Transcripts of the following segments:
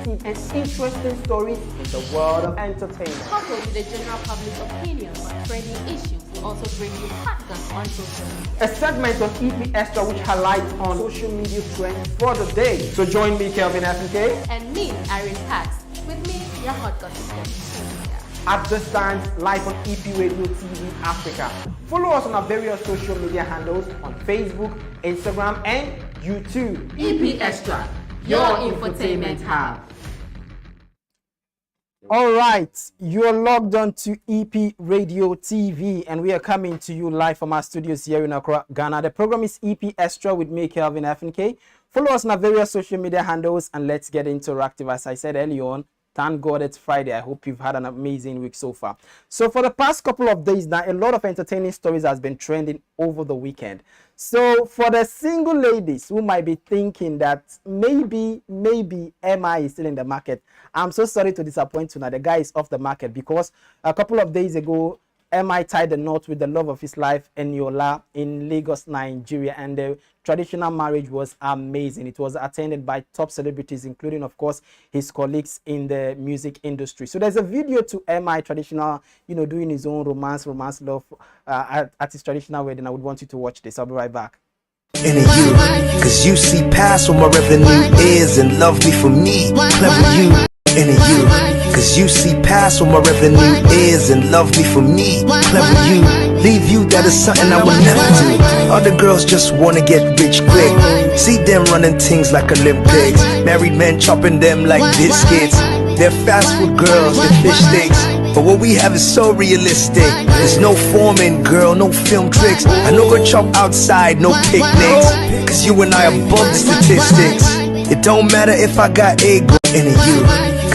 informative and interesting stories in the world of entertainment. Coupled with the general public's opinions on trending issues, we also bring you podcasts on social media. A segment on EP Extra which highlights on social media trends for the day. So join me, Kelvin Fnk. And me, Irene Tax. With me, your hot gossip. At this time, live on EP Radio TV Africa. Follow us on our various social media handles on Facebook, Instagram, and YouTube. EP Extra, your infotainment hub. All right, you're logged on to EP Radio TV, and we are coming to you live from our studios here in Accra, Ghana. The program is EP Extra with me, Kelvin Fnk. Follow us on our various social media handles, and let's get interactive. As I said earlier on, thank God it's Friday. I hope you've had an amazing week so far. So for the past couple of days now, a lot of entertaining stories has been trending over the weekend. So for the single ladies who might be thinking that maybe MI is still in the market, I'm so sorry to disappoint you now. The guy is off the market because a couple of days ago, MI tied the knot with the love of his life, Eniola, in Lagos, Nigeria, and the traditional marriage was amazing. It was attended by top celebrities, including, of course, his colleagues in the music industry. So there's a video to MI traditional, doing his own romance love at his traditional wedding. I would want you to watch this. I'll be right back. And you, cause you see past what my revenue is and love me for me. Clever you, and you, cause you see past what my revenue is and love me for me. Clever you, leave you, that is something I would never do. Other girls just wanna get rich quick. See them running things like Olympics. Married men chopping them like biscuits. They're fast food girls, they're fish sticks. But what we have is so realistic. There's no forming, girl, no film tricks. I know go chop outside, no picnics. Cause you and I above the statistics. It don't matter if I got a girl in you.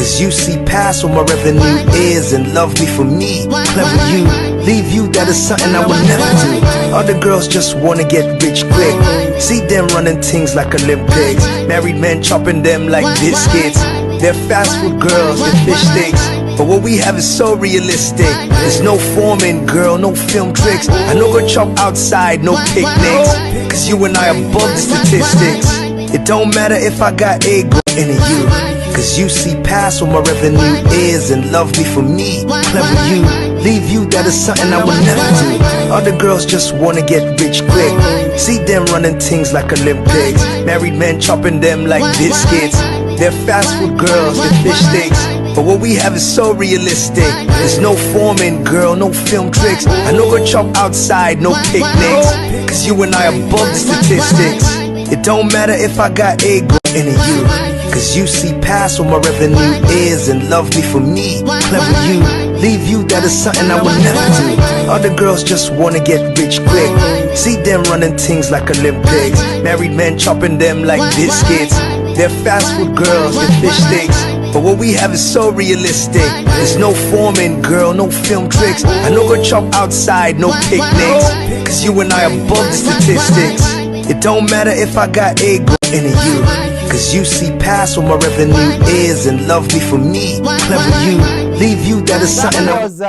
Cause you see past what my revenue is and love me for me. Clever you, leave you, that is something I would never do. Other girls just wanna get rich quick. See them running things like Olympics. Married men chopping them like biscuits. They're fast food girls, they're fish sticks. But what we have is so realistic. There's no forming, girl, no film tricks. I know go chop outside, no picnics. Cause you and I above the statistics. It don't matter if I got a girl in you. Cause you see past what my revenue is and love me for me. Clever you, leave you, that is something I would never do. Other girls just wanna get rich quick. See them running things like Olympics. Married men chopping them like biscuits. They're fast food girls, they're fish sticks. But what we have is so realistic. There's no forming, girl, no film tricks. I know go chop outside, no picnics. Cause you and I above the statistics. It don't matter if I got a girl in you. Cause you see past what my revenue is and love me for me. Clever you, leave you, that is something I would never do. Other girls just wanna get rich quick. See them running things like Olympics. Married men chopping them like biscuits. They're fast food girls, they're fish sticks. But what we have is so realistic. There's no forming, girl, no film tricks. I know go chop outside, no picnics. Cause you and I above the statistics. It don't matter if I got a girl in you. Cause you see past what my revenue is and love me for me. Clever you, leave you, that is something That was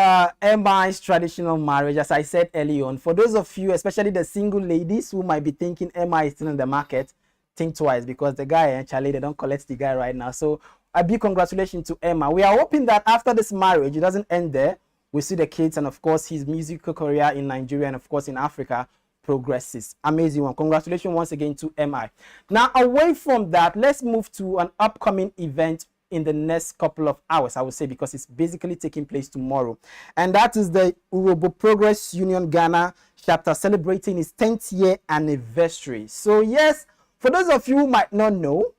MI's traditional marriage, as I said earlier on. For those of you, especially the single ladies who might be thinking MI is still in the market, think twice, because the guy actually, they don't collect the guy right now. So a big congratulations to Emma. We are hoping that after this marriage, it doesn't end there. We see the kids and, of course, his musical career in Nigeria and, of course, in Africa progresses. Amazing one. Congratulations once again to MI. Now, away from that, let's move to an upcoming event in the next couple of hours, I would say, because it's basically taking place tomorrow. And that is the Urhobo Progress Union Ghana chapter celebrating its 10th year anniversary. So, yes, for those of you who might not know,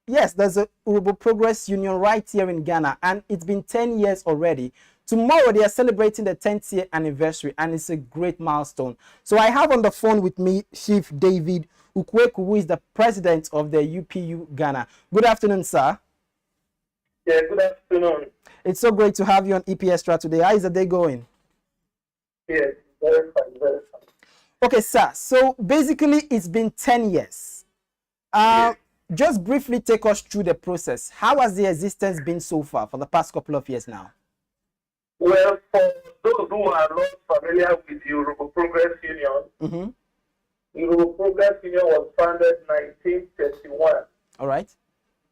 yes, there's a Urhobo Progress Union right here in Ghana, and it's been 10 years already. Tomorrow, they are celebrating the 10th year anniversary, and it's a great milestone. So I have on the phone with me Chief David Ukweku, who is the president of the UPU Ghana. Good afternoon, sir. Yeah, good afternoon. It's so great to have you on EP Extra today. How is the day going? Yes, very fine, very fine. Okay, sir. So basically, it's been 10 years. Just briefly take us through the process. How has the existence been so far for the past couple of years now? Well, for those who are not familiar with the Urhobo Progress Union, the Urhobo Progress Union was founded in 1931. All right.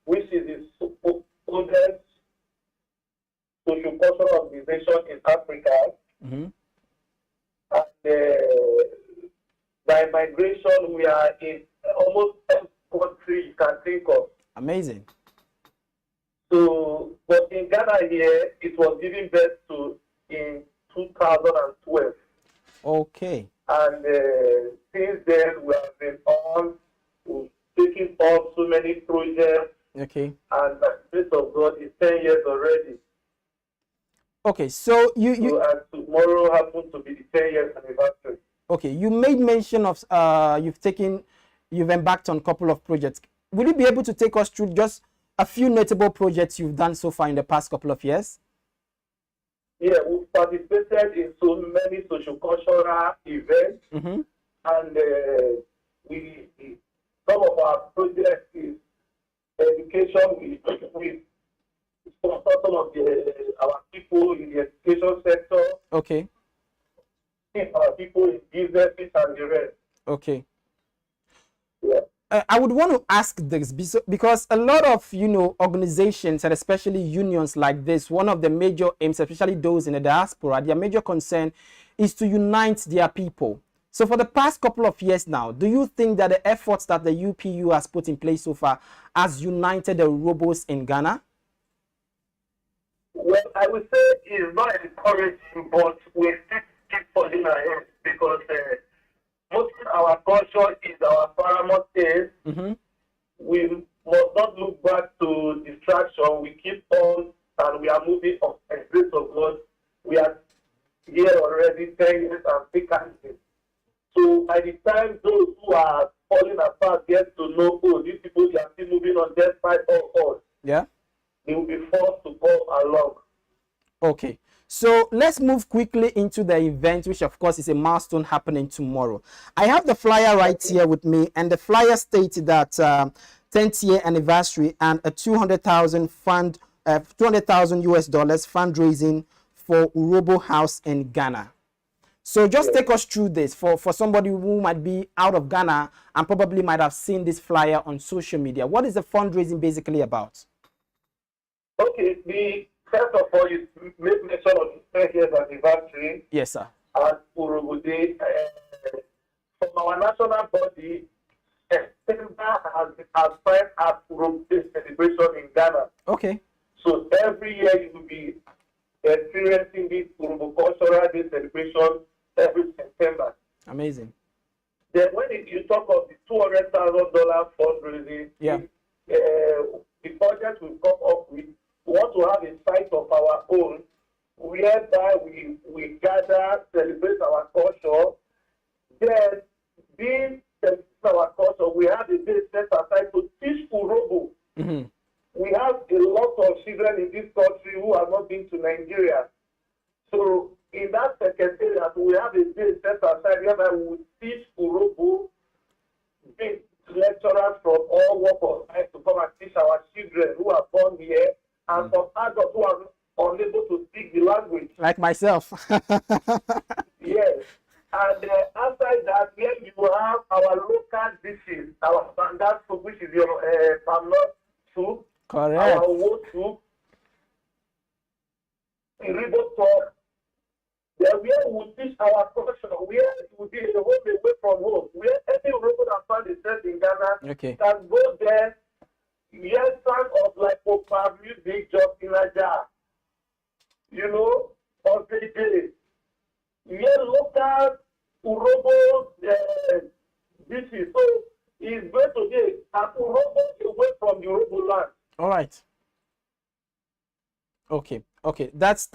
Which is the oldest social cultural organization in Africa. Mm-hmm. And by migration, we are in almost every country you can think of. Amazing. So, but in Ghana here, it was given birth to in 2012. Okay. And since then, we have been on, we've taken on so many projects. Okay. And by the grace of God, it's 10 years already. Okay, so you and tomorrow happens to be the 10 years anniversary. okay, you made mention of you've embarked on a couple of projects. Will you be able to take us through just a few notable projects you've done so far in the past couple of years? Yeah, we've participated in so many social cultural events, Mm-hmm. and some of our projects is education. We sponsor some of our people in the education sector, Okay. our people in businesses and the rest. Okay. Yeah. I would want to ask this because a lot of organizations and especially unions like this, one of the major aims, especially those in the diaspora, their major concern is to unite their people. So for the past couple of years now, do you think that the efforts that the UPU has put in place so far has united the Urhobos in Ghana? Well, I would say it's not encouraging, but we still keep falling ahead because most of our culture is our paramount aim. Mm-hmm. We must not look back to distraction. We keep on and we are moving on. And grace of God, we are here already 10 years and still. So by the time those who are falling apart get to know, oh, these people they are still moving on despite all odds, Yeah. they will be forced to come along. Okay. So let's move quickly into the event, which of course is a milestone happening tomorrow. I have the flyer right here with me, and the flyer states that 10th year anniversary and a 200,000 fund, 200,000 US dollars fundraising for Urhobo House in Ghana. So just take us through this for somebody who might be out of Ghana and probably might have seen this flyer on social media. What is the fundraising basically about? Okay, first of all, you make mention of the 10 years anniversary. Yes, sir. At Urhobo Day. From our national body, September has been assigned as Urhobo Day celebration in Ghana. Okay. So every year you will be experiencing this Urhobo Cultural Day celebration every September. Amazing. Then when you talk of the $200,000 fundraising, Yeah. The budget will come up with, we want to have a site of our own whereby we gather, celebrate our culture. Then, being celebrating our culture, we have a day set aside to teach Urhobo. Mm-hmm. We have a lot of children in this country who have not been to Nigeria. So, in that secretariat, we have a day set aside whereby we will teach Urhobo, big lecturers from all walks of life to come and teach our children who are born here, and some adults who are unable to speak the language. Like myself. Yes. And outside that, here you have our local dishes, our standard soup, which is your palm nut soup, Correct. our wood soup, the river talk. Then where we teach our culture, where it will be a home away from home, where any Urhobo that found itself in Ghana Okay. can go there, hear sound of like Opa music just in a jar. You know, on the day. Hear local Urhobo dishes. So it's going to be an Urhobo away from the Urhobo land. All right. Okay. Okay. That's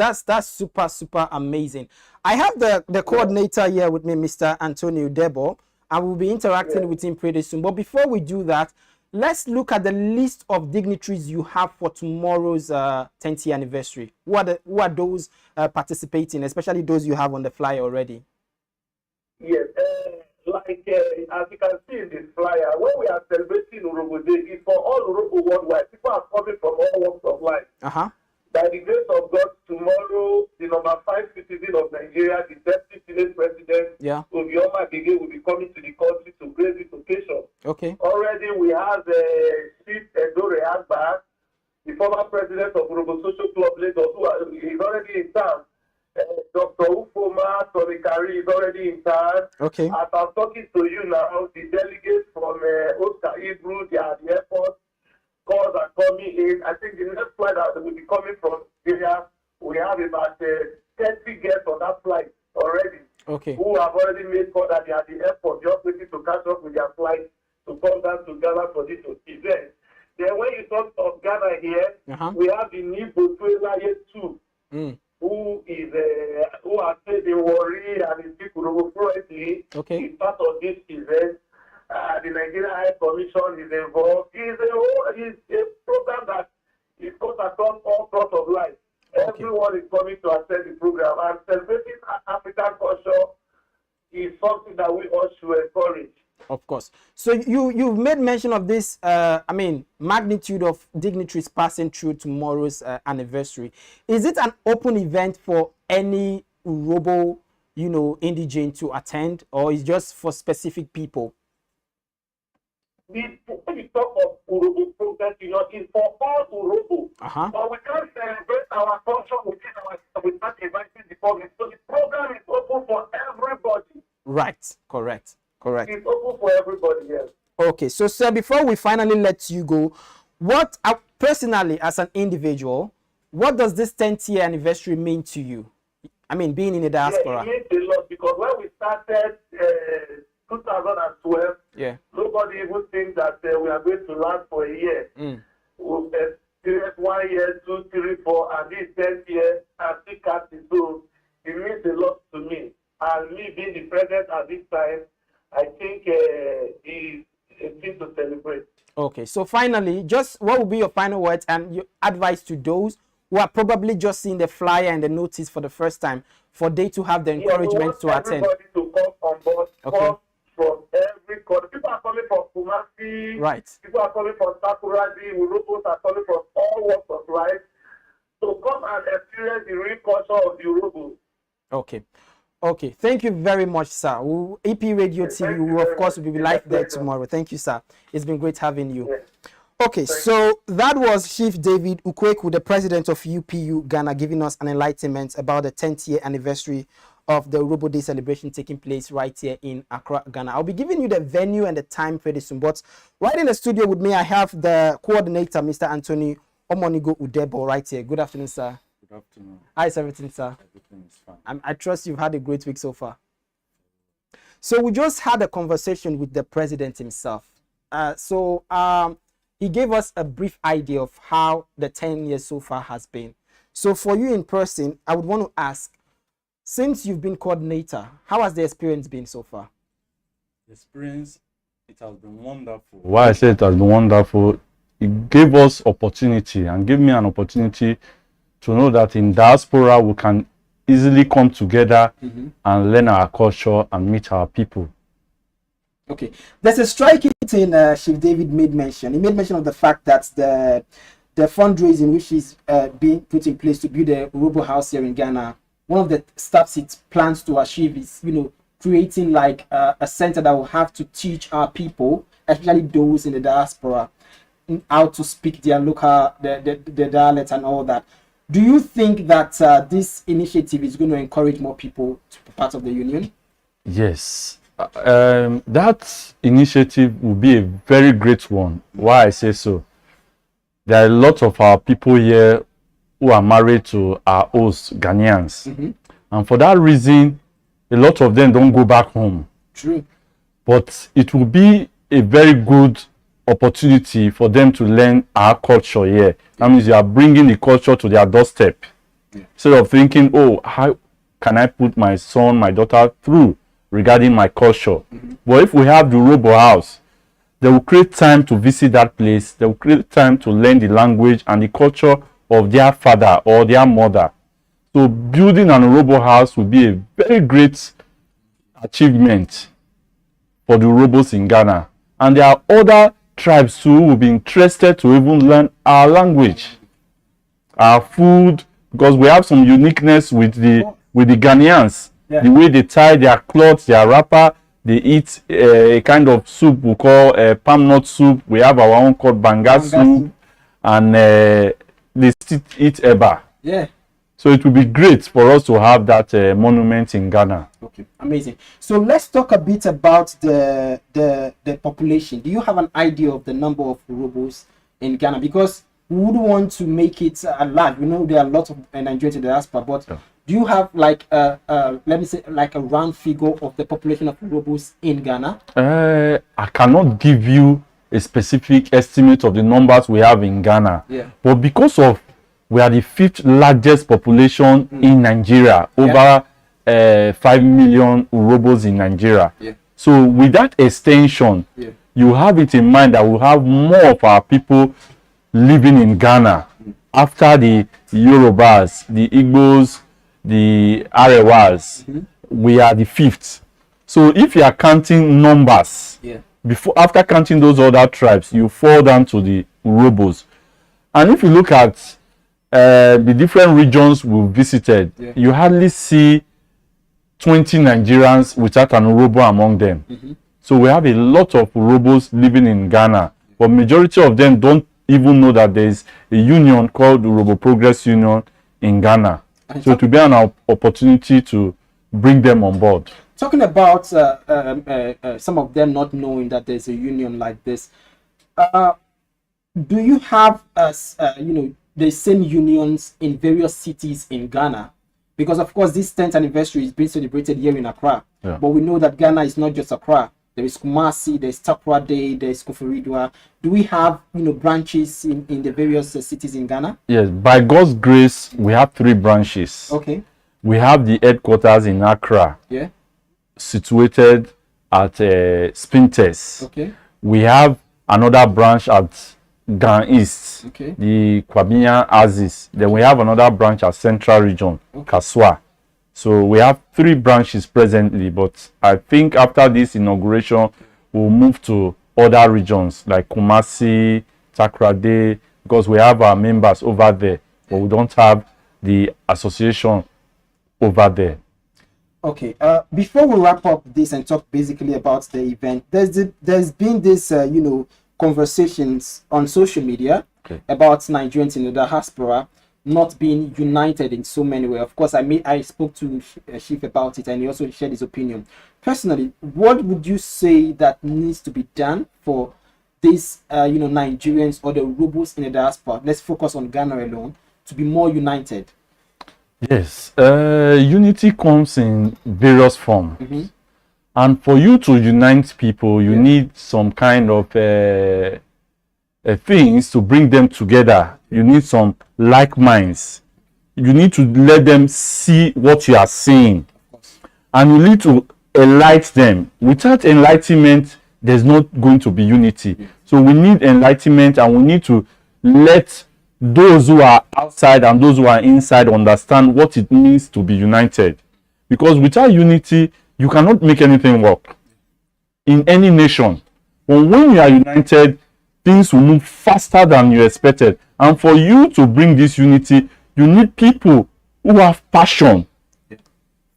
super amazing. I have the coordinator here with me, Mr. Antonio Debo. I will be interacting with him pretty soon. But before we do that, let's look at the list of dignitaries you have for tomorrow's 10th year anniversary. Who are those participating, especially those you have on the flyer already? Yes, as you can see in this flyer, when we are celebrating Urhobo Day, it's for all Urhobo worldwide. People are coming from all walks of life. Uh-huh. By the grace of God, tomorrow, the number 5 citizen of Nigeria, the Deputy Senate President, Obioma Gege, will be coming to the country to grace this occasion. Okay. Already, we have Chief Edore Agba, the former president of Urobo Social Club Lagos, is already in town. Dr. Ufoma Torikari is already in town. Okay. As I'm talking to you now, the delegates from Oscar Hebrew, they are at the airport. Calls are coming in. I think the next flight that will be coming from Syria, we have about 30 guests on that flight already. Okay. Who have already made call that they are at the airport, just waiting to catch up with their flight to come down to Ghana for this event. Then when you talk of Ghana here, we have the new Botuela too, who is who has stayed in Warri and is people fluently. Okay. Is part of this event. The Nigerian High Commission is involved. It's a program that is cut across all sorts of life. Okay. Everyone is coming to attend the program, and celebrating African culture is something that we all should encourage. Of course. So you've made mention of this, magnitude of dignitaries passing through tomorrow's anniversary. Is it an open event for any Urobo, indigene to attend, or is just for specific people? When we talk of Urobo program, it's for all Urobo. But we can't celebrate our culture without inviting the public. So the program is open for everybody. Right. Correct. It's open for everybody, yes. Okay, so sir, before we finally let you go, what personally as an individual, what does this 10th year anniversary mean to you? I mean, being in the diaspora. Yeah, it means a lot, because when we started 2012, nobody even thinks that we are going to last for a year. We'll experience 1 year, 2, 3, 4, and this 10th year, and still casting. So it means a lot to me. And me being the president at this time, I think is a thing to celebrate. Okay, so finally, just what will be your final words and your advice to those who are probably just seeing the flyer and the notice for the first time, for they to have the encouragement to attend? Everybody to come on board. Come from every corner. People are coming from Kumasi. Right. People are coming from Sakuradi. Urobos are coming from all walks of life. So come and experience the real culture of the Urobos. Okay, thank you very much, sir. EP Radio TV will, of course, will be live there tomorrow. Thank you, sir. It's been great having you. Okay, so that was Chief David Ukweku, the president of UPU Ghana, giving us an enlightenment about the 10th year anniversary of the Urobo Day celebration taking place right here in Accra, Ghana. I'll be giving you the venue and the time pretty soon, but right in the studio with me, I have the coordinator, Mr. Anthony Omonigo Udebo, right here. Good afternoon, sir. Good afternoon. How is everything, sir? Everything is fine. I trust you've had a great week so far. So we just had a conversation with the president himself. He gave us a brief idea of how the 10 years so far has been. So for you in person, I would want to ask, since you've been coordinator, how has the experience been so far? The experience, it has been wonderful. Why I say it has been wonderful, it gave us opportunity and gave me an opportunity to know that in diaspora we can easily come together and learn our culture and meet our people. Okay, there's a striking thing Chief David made mention. He made mention of the fact that the fundraising which is being put in place to build a Urobo house here in Ghana, one of the steps it plans to achieve is, creating like a center that will have to teach our people, especially those in the diaspora, how to speak their local, the dialect and all that. Do you think that this initiative is going to encourage more people to be part of the union? Yes. That initiative will be a very great one. Why I say so? There are a lot of our people here who are married to our host Ghanaians. And for that reason, a lot of them don't go back home. True. But it will be a very good opportunity for them to learn our culture here. That means you are bringing the culture to their doorstep. Instead of thinking, oh, how can I put my son, my daughter through regarding my culture? But if we have the Urobo house, they will create time to visit that place. They will create time to learn the language and the culture of their father or their mother. So building an Urobo house will be a very great achievement for the Urobos in Ghana. And there are other tribes too who will be interested to even learn our language, our food, because we have some uniqueness with the Ghanaians. The way they tie their clothes, their wrapper, they eat a kind of soup we call palm nut soup. We have our own called banga soup. and they still eat eba. Yeah. So it would be great for us to have that monument in Ghana. Okay, amazing. So let's talk a bit about the population. Do you have an idea of the number of Urhobos in Ghana? Because we would want to make it large. We know there are a lot of Nigerians in the diaspora, but do you have like let me say like a round figure of the population of Urhobos in Ghana? I cannot give you a specific estimate of the numbers we have in Ghana. Yeah. But because of we are the 5th largest population in Nigeria, over 5 million Urhobos in Nigeria. Yeah. So with that extension, you have it in mind that we have more of our people living in Ghana after the Yorubas, the Igbos, the Arewas. We are the 5th. So if you are counting numbers, after counting those other tribes, you fall down to the Urhobos. And if you look at the different regions we visited, you hardly see 20 Nigerians without an Urhobo among them. So we have a lot of Urhobos living in Ghana, but majority of them don't even know that there is a union called Urhobo Progress Union in Ghana. So it will be an opportunity to bring them on board. Talking about some of them not knowing that there's a union like this, do you have the same unions in various cities in Ghana? Because of course this 10th anniversary is being celebrated here in Accra, but we know that Ghana is not just Accra. There is Kumasi, there is Takoradi, there is Koforidua. Do we have branches in the various cities in Ghana? Yes, by God's grace, we have 3 branches. Okay. We have the headquarters in Accra, situated at Spintex. Okay. We have another branch at Gan East, the Kwabinya Axis. Then we have another branch at Central Region, Kaswa. So we have 3 branches presently, but I think after this inauguration, we'll move to other regions like Kumasi, Takoradi, because we have our members over there, but we don't have the association over there. Okay. Before we wrap up this and talk basically about the event, there's been this conversations on social media about Nigerians in the diaspora not being united in so many ways. Of course, I spoke to Chief about it, and he also shared his opinion. Personally, what would you say that needs to be done for these Nigerians or the Urhobos in the diaspora? Let's focus on Ghana alone, to be more united. Yes, unity comes in various forms. And for you to unite people, you need some kind of things to bring them together. You need some like minds. You need to let them see what you are seeing. And you need to enlighten them. Without enlightenment, there's not going to be unity. So we need enlightenment, and we need to let those who are outside and those who are inside understand what it means to be united. Because without unity, you cannot make anything work in any nation. But when you are united, things will move faster than you expected. And for you to bring this unity, you need people who have passion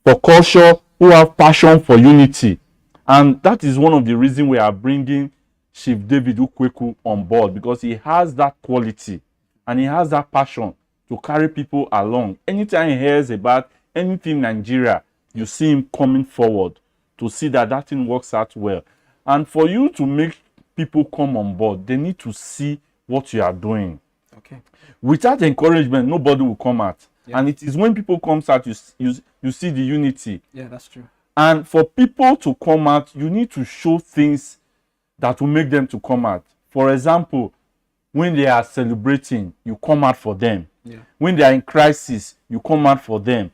for culture, who have passion for unity. And that is one of the reasons we are bringing Chief David Ukweku on board, because he has that quality and he has that passion to carry people along. Anytime he hears about anything in Nigeria, you see him coming forward to see that that thing works out well. And for you to make people come on board, they need to see what you are doing. Okay. Without encouragement, nobody will come out. And it is when people come out, you see the unity. Yeah, that's true. And for people to come out, you need to show things that will make them to come out. For example, when they are celebrating, you come out for them. When they are in crisis, you come out for them.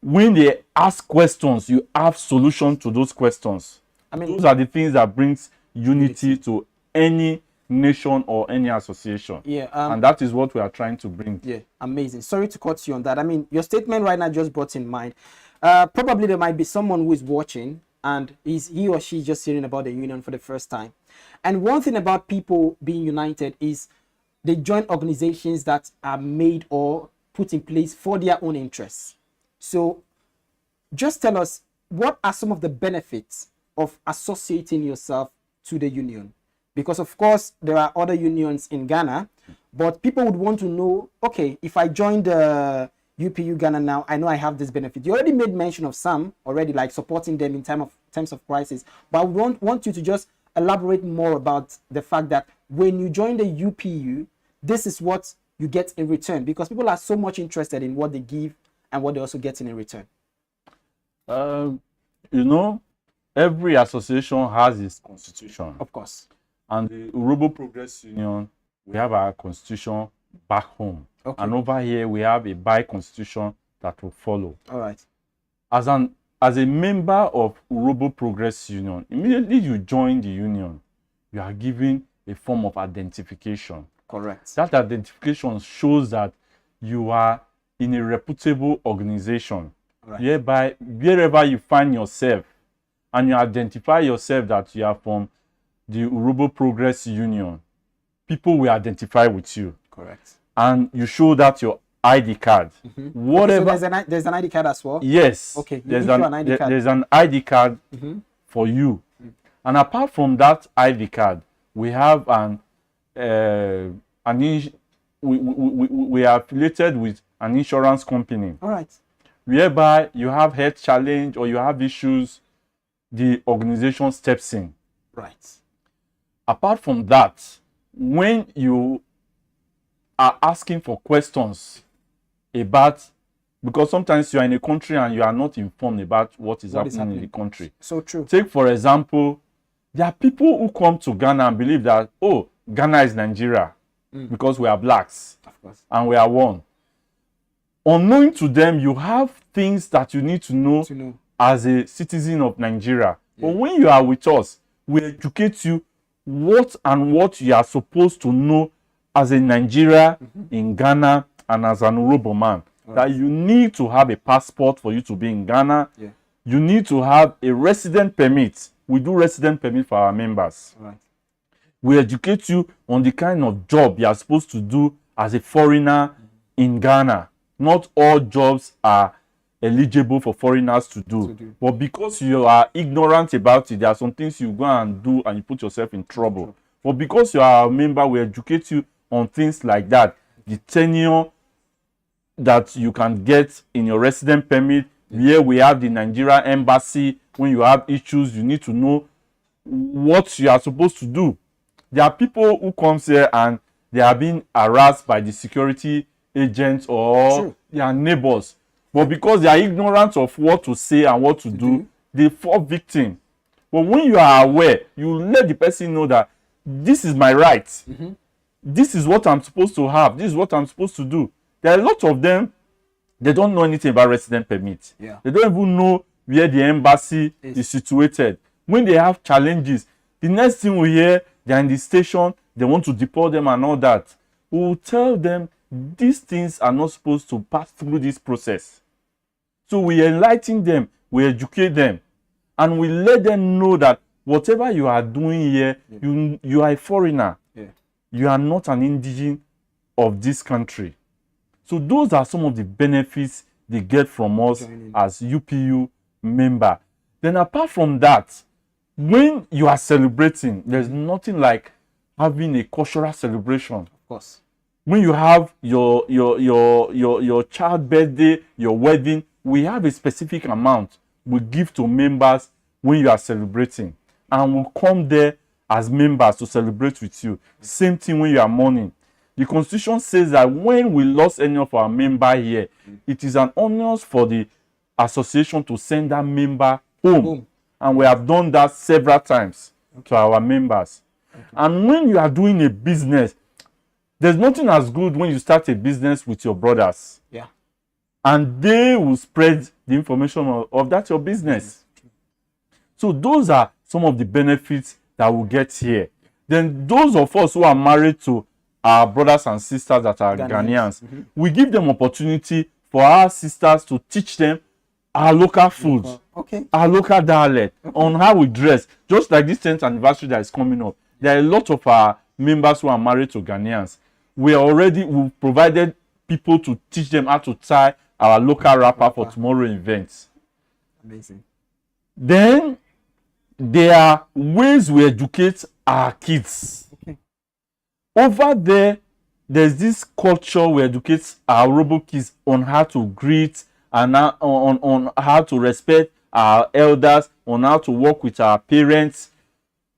When they ask questions, you have solutions to those questions. I mean, those are the things that brings unity to any nation or any association. And that is what we are trying to bring. Amazing. Sorry to cut you on that. I mean, your statement right now just brought in mind. Probably there might be someone who is watching and he or she just hearing about the union for the first time. And one thing about people being united is they join organizations that are made or put in place for their own interests. So just tell us, what are some of the benefits of associating yourself to the union? Because of course there are other unions in Ghana, But people would want to know, okay, if I join the UPU Ghana now, I know I have this benefit. You already made mention of some already, like supporting them in times of crisis. But I would want you to just elaborate more about the fact that when you join the UPU, this is what you get in return, because people are so much interested in what they give and what they also get in return. You know, every association has its constitution. Of course. And the Urobo Progress Union, we have our constitution back home. Okay. And over here, we have a by-constitution that will follow. All right. As a member of Urobo Progress Union, immediately you join the union, you are given a form of identification. Correct. That identification shows that you are in a reputable organization. Right. Whereby, wherever you find yourself, and you identify yourself that you are from the Urobo Progress Union, people will identify with you. Correct. And you show that your ID card. Whatever. So there's an ID card as well? Yes. Okay. There's an ID card. There's an ID card for you. And apart from that ID card, we have we are affiliated with an insurance company. All right. Whereby you have health challenge or you have issues, the organization steps in. Right. Apart from that, when you are asking for questions about, because sometimes you are in a country and you are not informed about what is happening in the country. So true. Take, for example, there are people who come to Ghana and believe that, oh, Ghana is Nigeria because we are blacks. Of course. And we are one. Unknowing to them, you have things that you need to know as a citizen of Nigeria. Yeah. But when you are with us, we educate you what you are supposed to know as a Nigeria in Ghana and as an Urobo man. Right. That you need to have a passport for you to be in Ghana. Yeah. You need to have a resident permit. We do resident permit for our members. Right. We educate you on the kind of job you are supposed to do as a foreigner in Ghana. Not all jobs are eligible for foreigners to do. But because you are ignorant about it, there are some things you go and do and you put yourself in trouble. But because you are a member, we educate you on things like that. The tenure that you can get in your resident permit, where we have the Nigeria embassy. When you have issues, you need to know what you are supposed to do. There are people who come here and they are being harassed by the security agents or their neighbors. But because they are ignorant of what to say and what to do, they fall victim. But when you are aware, you let the person know that this is my right. This is what I'm supposed to have. This is what I'm supposed to do. There are a lot of them, they don't know anything about resident permit. Yeah. They don't even know where the embassy is situated. When they have challenges, the next thing we hear, they're in the station, they want to deport them and all that. We will tell them these things are not supposed to pass through this process. So we enlighten them, we educate them, and we let them know that whatever you are doing here, you are a foreigner. Yeah. You are not an indigene of this country. So those are some of the benefits they get from us as UPU member. Then apart from that, when you are celebrating, there's nothing like having a cultural celebration. Of course. When you have your child birthday, your wedding, we have a specific amount we give to members when you are celebrating. And we'll come there as members to celebrate with you. Same thing when you are mourning. The Constitution says that when we lost any of our member here, it is an honor for the association to send that member home. And we have done that several times to our members. And when you are doing a business, there's nothing as good when you start a business with your brothers. Yeah. And they will spread the information of that your business. So those are some of the benefits that we get here. Then those of us who are married to our brothers and sisters that are Ghanaians, we give them opportunity for our sisters to teach them our local food, our local dialect, on how we dress. Just like this 10th anniversary that is coming up, there are a lot of our members who are married to Ghanaians. We've provided people to teach them how to tie our local wrapper for tomorrow's events. Amazing. Then there are ways we educate our kids. Over there, there's this culture we educate our robo kids on how to greet and on how to respect our elders, on how to work with our parents.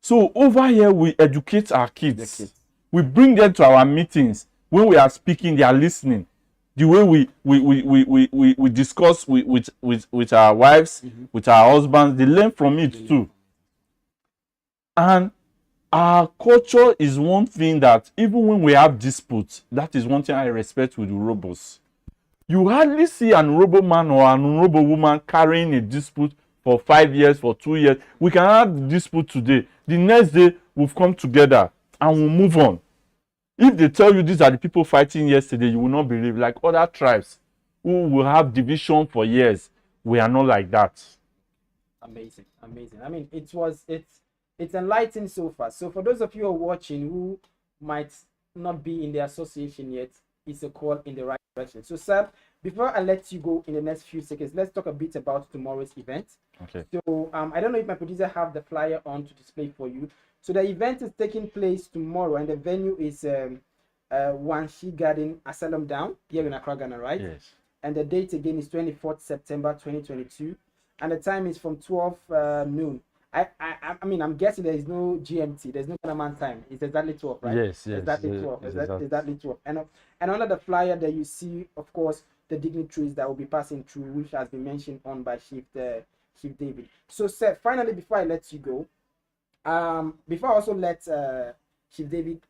So over here we educate our kids. We bring them to our meetings. When we are speaking, they are listening. The way we discuss with our wives, with our husbands, they learn from it too. And our culture is one thing that even when we have disputes, that is one thing I respect with the robos. You hardly see an robo man or an robo woman carrying a dispute for 5 years, for 2 years. We can have the dispute today. The next day, we've come together and we'll move on. If they tell you these are the people fighting yesterday, you will not believe. Like other tribes who will have division for years, we are not like that. Amazing, amazing. I mean, it's enlightening so far. So for those of you who are watching who might not be in the association yet, it's a call in the right direction. So sir, before I let you go in the next few seconds, let's talk a bit about tomorrow's event. Okay. So I don't know if my producer have the flyer on to display for you. So the event is taking place tomorrow, and the venue is Wanshi Garden, Asylum Down, here in Accra, Ghana, right? Yes. And the date again is 24th September 2022, and the time is from 12 noon. I mean, I'm guessing there is no GMT, there's no Panama time. It's exactly 12, right? Yes, yes. Exactly 12. Exactly 12. And under the flyer that you see, of course, the dignitaries that will be passing through, which has been mentioned on by Chief David. So, sir, finally, before I let you go, before I also let Chief David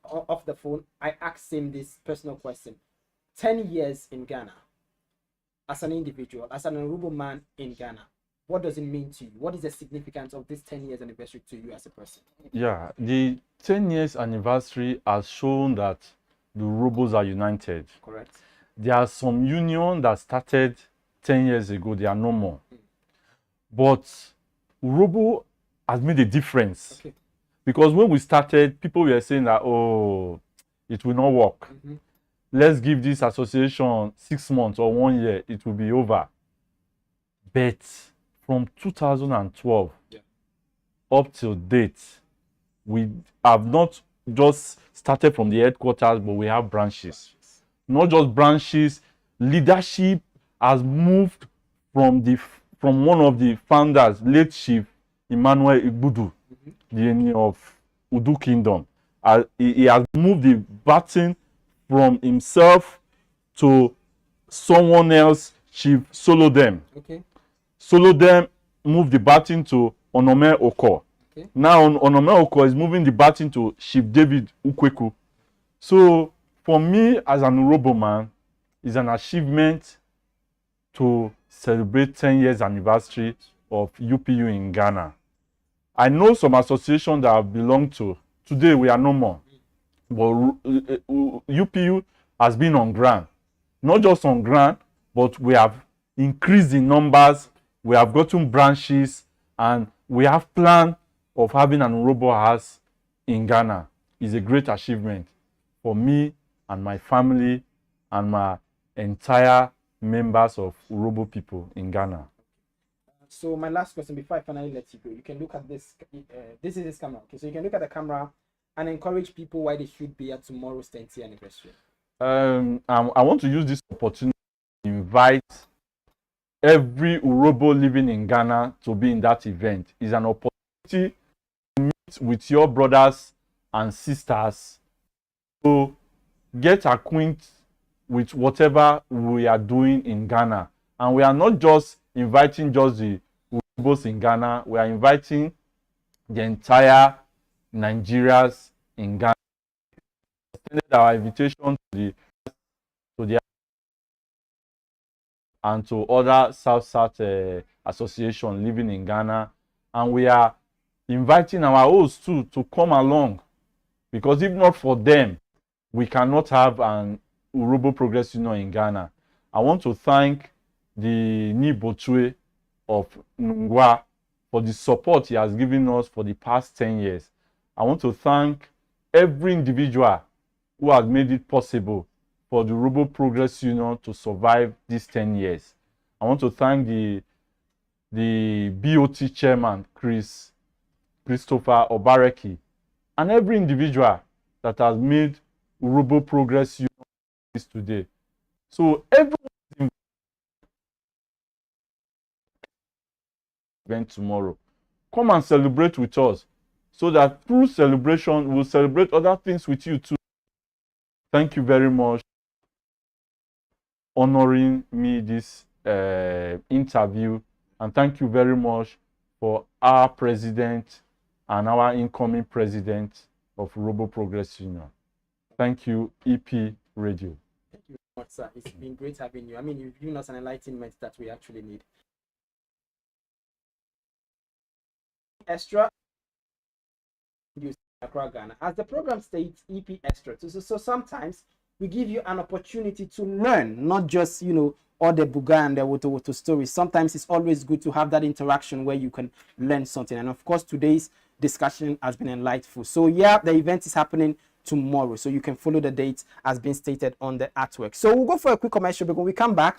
off the phone, I asked him this personal question. 10 years in Ghana, as an individual, as an Yoruba man in Ghana, what does it mean to you? What is the significance of this 10 years anniversary to you as a person? Yeah, the 10 years anniversary has shown that the Robos are united. Correct. There are some union that started 10 years ago, they are no more. But Robo has made a difference. Okay. Because when we started, people were saying that, oh, it will not work. Let's give this association 6 months or 1 year, it will be over. But from 2012 up till date, we have not just started from the headquarters, but we have branches. Not just branches, leadership has moved from one of the founders, late Chief Emmanuel Igbudu, the Eni of Udu Kingdom. He has moved the baton from himself to someone else, Chief Solodem. Okay. Solodem moved the baton to Onome Oko. Okay. Now Onome Oko is moving the baton to Chief David Ukweku. So for me as an Urobo man, it's an achievement to celebrate 10 years anniversary of UPU in Ghana. I know some associations that I belong to. Today we are no more. But UPU has been on ground. Not just on ground, but we have increased in numbers. We have gotten branches, and we have plan of having an Urobo house in Ghana. It's a great achievement for me and my family and my entire members of Urobo people in Ghana. So my last question before I finally let you go, you can look at this. This is this camera. Okay, so you can look at the camera and encourage people why they should be at tomorrow's 10th anniversary. I want to use this opportunity to invite every Urobo living in Ghana to be in that event. It's an opportunity to meet with your brothers and sisters to get acquainted with whatever we are doing in Ghana. And we are not just inviting just the Urobos in Ghana, we are inviting the entire Nigerians in Ghana. We extended our invitation to the and to other South association living in Ghana, and we are inviting our hosts too to come along, because if not for them, we cannot have an Urobo Progress Union in Ghana. I want to thank the Nibotwe of Nungwa for the support he has given us for the past 10 years. I want to thank every individual who has made it possible for the Urobo Progress Union to survive these 10 years. I want to thank the BOT chairman, Christopher Obareki, and every individual that has made Urobo Progress Union is today. So everyone is event tomorrow. Come and celebrate with us, so that through celebration we'll celebrate other things with you too. Thank you very much for honoring me this interview, and thank you very much for our president and our incoming president of Urobo Progress Union. Thank you, EP Radio. Thank you very much, sir. It's been great having you. I mean, you've given us an enlightenment that we actually need. Xtra, Accra, Ghana. As the program states, EP Xtra. So sometimes we give you an opportunity to learn, not just, you know, all the buga and the woto stories. Sometimes it's always good to have that interaction where you can learn something. And of course, today's discussion has been enlightful. So yeah, the event is happening tomorrow, so you can follow the date as been stated on the artwork. So we'll go for a quick commercial. But when we come back,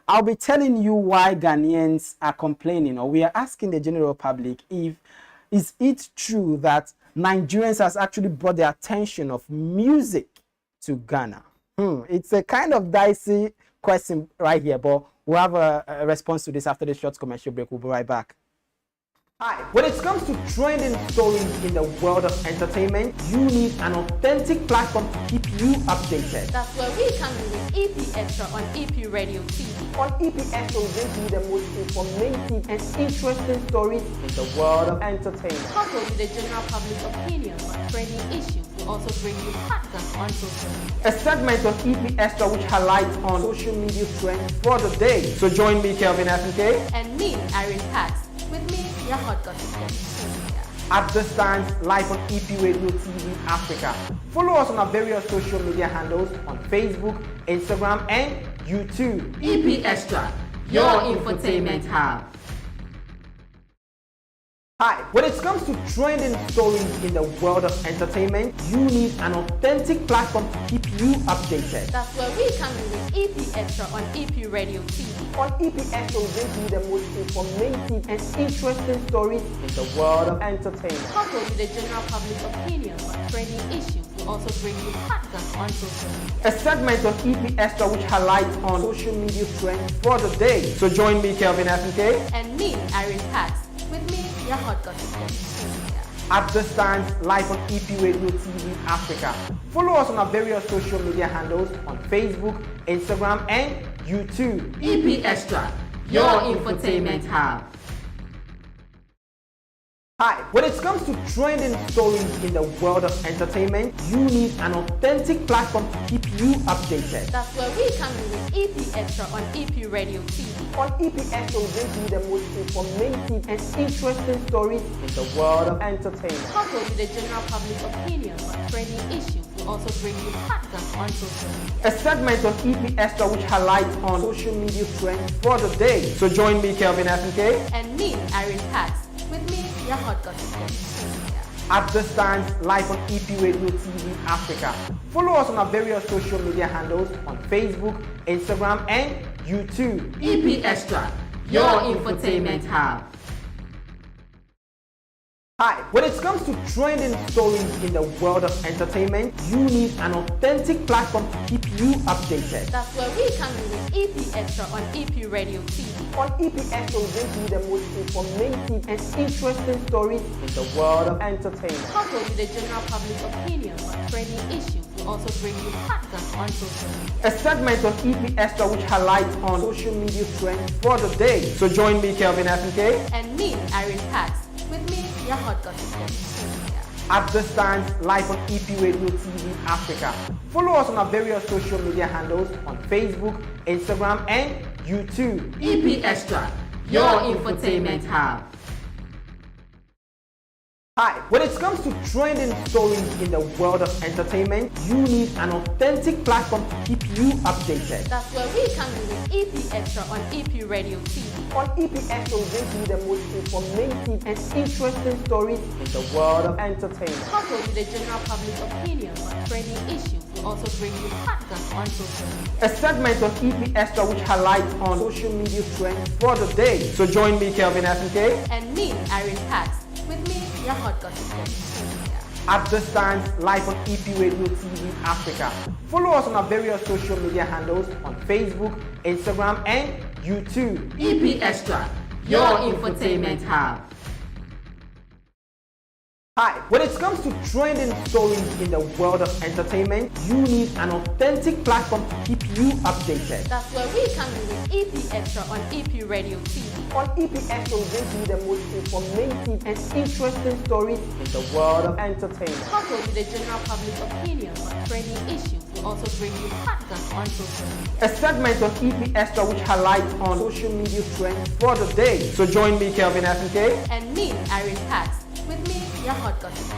I'll be telling you why Ghanaians are complaining, or we are asking the general public if is it true that Nigerians has actually brought the attention of music to Ghana. It's a kind of dicey question right here, but we'll have a response to this after the short commercial break. We'll be right back. Hi, when it comes to trending stories in the world of entertainment, you need an authentic platform to keep you updated. That's where we come in with EP Xtra on EP Radio TV. On EP Xtra, we bring you the most informative and interesting stories in the world of entertainment. Coupled with the general public opinions on trending issues, we also bring you podcasts on social media. A segment on EP Xtra which highlights on social media trends for the day. So join me, Kelvin Fnk. And me, Irene Pax. With me, your hot gossip. At this time, live on EP Radio TV Africa. Follow us on our various social media handles on Facebook, Instagram, and YouTube. EP Xtra, your infotainment hub. Hi, when it comes to trending stories in the world of entertainment, you need an authentic platform to keep you updated. That's where we come in with EP Xtra on EP Radio TV. On EP Xtra, we bring you the most informative and interesting stories in the world of entertainment. Coupled with the general public opinions on trending issues, we also bring you podcasts on social media. A segment on EP Xtra which highlights on social media trends for the day. So join me, Kelvin Fnk. And me, Irene Pax. With me, your hot gossip. At this time, live on EP Radio TV Africa. Follow us on our various social media handles on Facebook, Instagram, and YouTube. EP Xtra, your infotainment hub. Hi, when it comes to trending stories in the world of entertainment, you need an authentic platform to keep you updated. That's where we come in with EP Xtra on EP Radio TV. On EP Xtra, we bring you the most informative and interesting stories in the world of entertainment. Coupled with the general public opinions on trending issues, we also bring you podcasts on social media. A segment on EP Xtra which highlights on social media trends for the day. So join me, Kelvin Fnk. And me, Irene Pax. With me, your hot gossip. At this time, live on EP Radio TV Africa. Follow us on our various social media handles on Facebook, Instagram, and YouTube. EP Xtra, your infotainment hub. Hi, when it comes to trending stories in the world of entertainment, you need an authentic platform to keep you updated. That's where we come in with EP Xtra on EP Radio TV. On EP Xtra, we bring you the most informative and interesting stories in the world of entertainment. Coupled with the general public opinions on trending issues, we also bring you podcasts on social media. A segment on EP Xtra which highlights on social media trends for the day. So join me, Kelvin Fnk. And me, Irene Pax. With me, your hot gossip. At this time, live on EP Radio TV Africa. Follow us on our various social media handles on Facebook, Instagram, and YouTube. EP Xtra, your infotainment hub. Hi, when it comes to trending stories in the world of entertainment, you need an authentic platform to keep you updated. That's where we come in with EP Xtra on EP Radio TV. On EP Xtra, we bring you the most informative and interesting stories in the world of entertainment. Coupled with the general public opinions on trending issues, we also bring you podcasts on social media. A segment on EP Xtra which highlights on social media trends for the day. So join me, Kelvin Fnk. And me, Irene Pax. With me, your hot gossip. At this time, live on EP Radio TV Africa. Follow us on our various social media handles on Facebook, Instagram, and YouTube. EP Xtra, your infotainment hub. Hi, when it comes to trending stories in the world of entertainment, you need an authentic platform to keep you updated. That's where we come in with EP Xtra on EP Radio TV. On EP Extra, we bring you the most informative and interesting stories in the world of entertainment. Coupled with the general public opinion on trending issues, we also bring you podcasts on social media. A segment on EP Extra which highlights on social media trends for the day. So join me, Kelvin Fnk. And me, Iris Pax. With me, your hot gossip.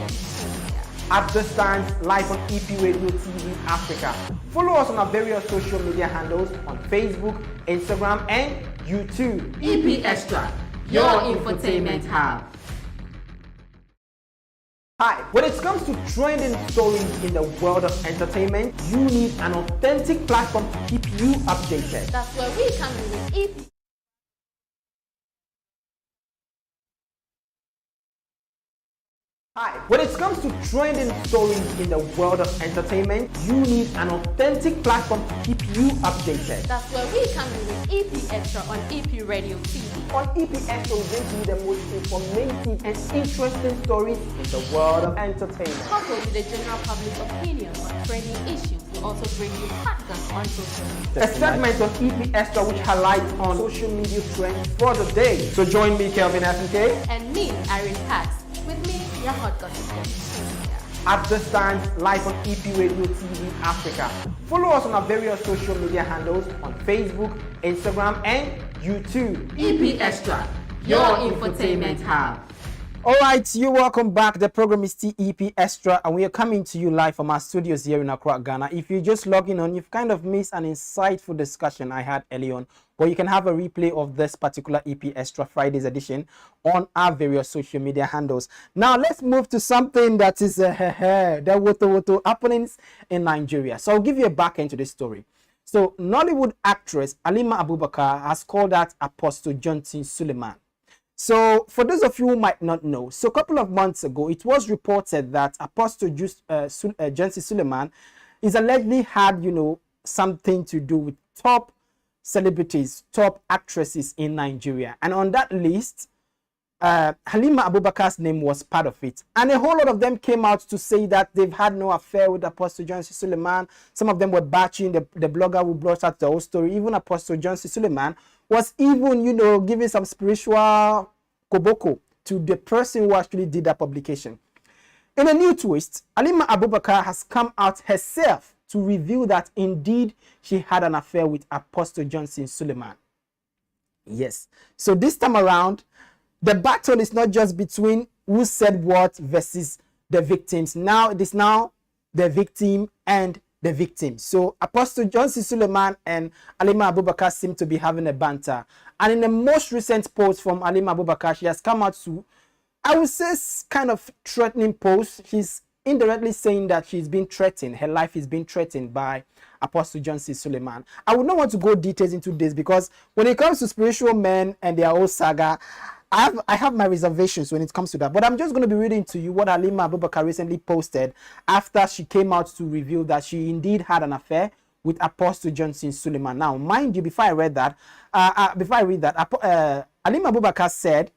At this time, live on EP Radio TV Africa. Follow us on our various social media handles on Facebook, Instagram, and YouTube. EP Xtra, your infotainment hub. Hi, when it comes to trending stories in the world of entertainment, you need an authentic platform to keep you updated. That's where we come in with EP. Hi, when it comes to trending stories in the world of entertainment, you need an authentic platform to keep you updated. That's where we come in with EP Xtra on EP Radio TV. On EP Extra, we bring you the most informative and interesting stories in the world of entertainment. Coupled with the general public opinion on trending issues, we also bring you podcasts on social media. A segment on EP Extra which highlights on social media trends for the day. So join me, Kelvin Fnk. And me, Iris Pax. With me, your hot gossip. At this time, live on EP Radio TV Africa. Follow us on our various social media handles on Facebook, Instagram, and YouTube. EP Xtra, your infotainment hub. Alright, you're welcome back. The program is TEP Extra and we are coming to you live from our studios here in Accra, Ghana. If you're just logging on, you've kind of missed an insightful discussion I had early on, but you can have a replay of this particular EP Extra Fridays edition on our various social media handles. Now let's move to something that is the woto happenings in Nigeria. So I'll give you a back end to this story. So Nollywood actress Halima Abubakar has called out Apostle Johnson Suleiman. So, for those of you who might not know, so a couple of months ago, it was reported that Apostle Johnson Suleiman is allegedly had, something to do with top celebrities, top actresses in Nigeria. And on that list, Halima Abubakar's name was part of it. And a whole lot of them came out to say that they've had no affair with Apostle Johnson Suleiman. Some of them were bashing the blogger who brought out the whole story. Even Apostle Johnson Suleiman was even, giving some spiritual koboko to the person who actually did that publication. In a new twist, Halima Abubakar has come out herself to reveal that indeed she had an affair with Apostle Johnson Suleiman. Yes. So this time around, the battle is not just between who said what versus the victims. Now it is the victim and the victim. So Apostle Johnson Suleiman and Halima Abubakar seem to be having a banter. And in the most recent post from Halima Abubakar, she has come out to, I would say, kind of threatening post. She's indirectly saying that she's been threatened. Her life is being threatened by Apostle Johnson Suleiman. I would not want to go details into this because when it comes to spiritual men and their whole saga, I have my reservations when it comes to that, but I'm just going to be reading to you what Halima Abubakar recently posted after she came out to reveal that she indeed had an affair with Apostle Johnson Suleiman. Now, mind you, before I read that, Halima Abubakar said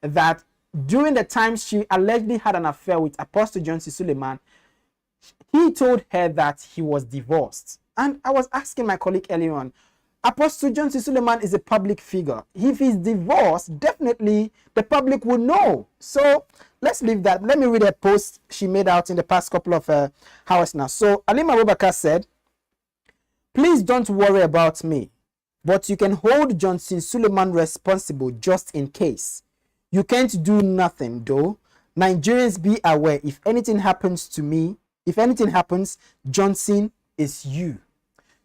that during the time she allegedly had an affair with Apostle Johnson Suleiman, he told her that he was divorced. And I was asking my colleague earlier on, Apostle Johnson Suleiman is a public figure. If he's divorced, definitely the public will know. So let's leave that. Let me read a post she made out in the past couple of hours now. So Halima Abubakar said, "Please don't worry about me, but you can hold Johnson Suleiman responsible just in case. You can't do nothing though. Nigerians, be aware, if anything happens to me, if anything happens, Johnson is you."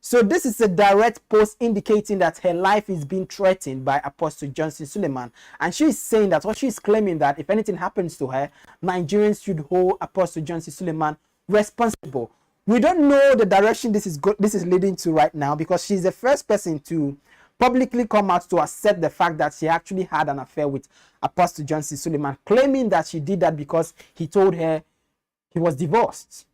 So this is a direct post indicating that her life is being threatened by Apostle Johnson Suleiman. And she is saying that, or she is claiming that if anything happens to her, Nigerians should hold Apostle Johnson Suleiman responsible. We don't know the direction this is leading to right now because she's the first person to publicly come out to accept the fact that she actually had an affair with Apostle Johnson Suleiman, claiming that she did that because he told her he was divorced.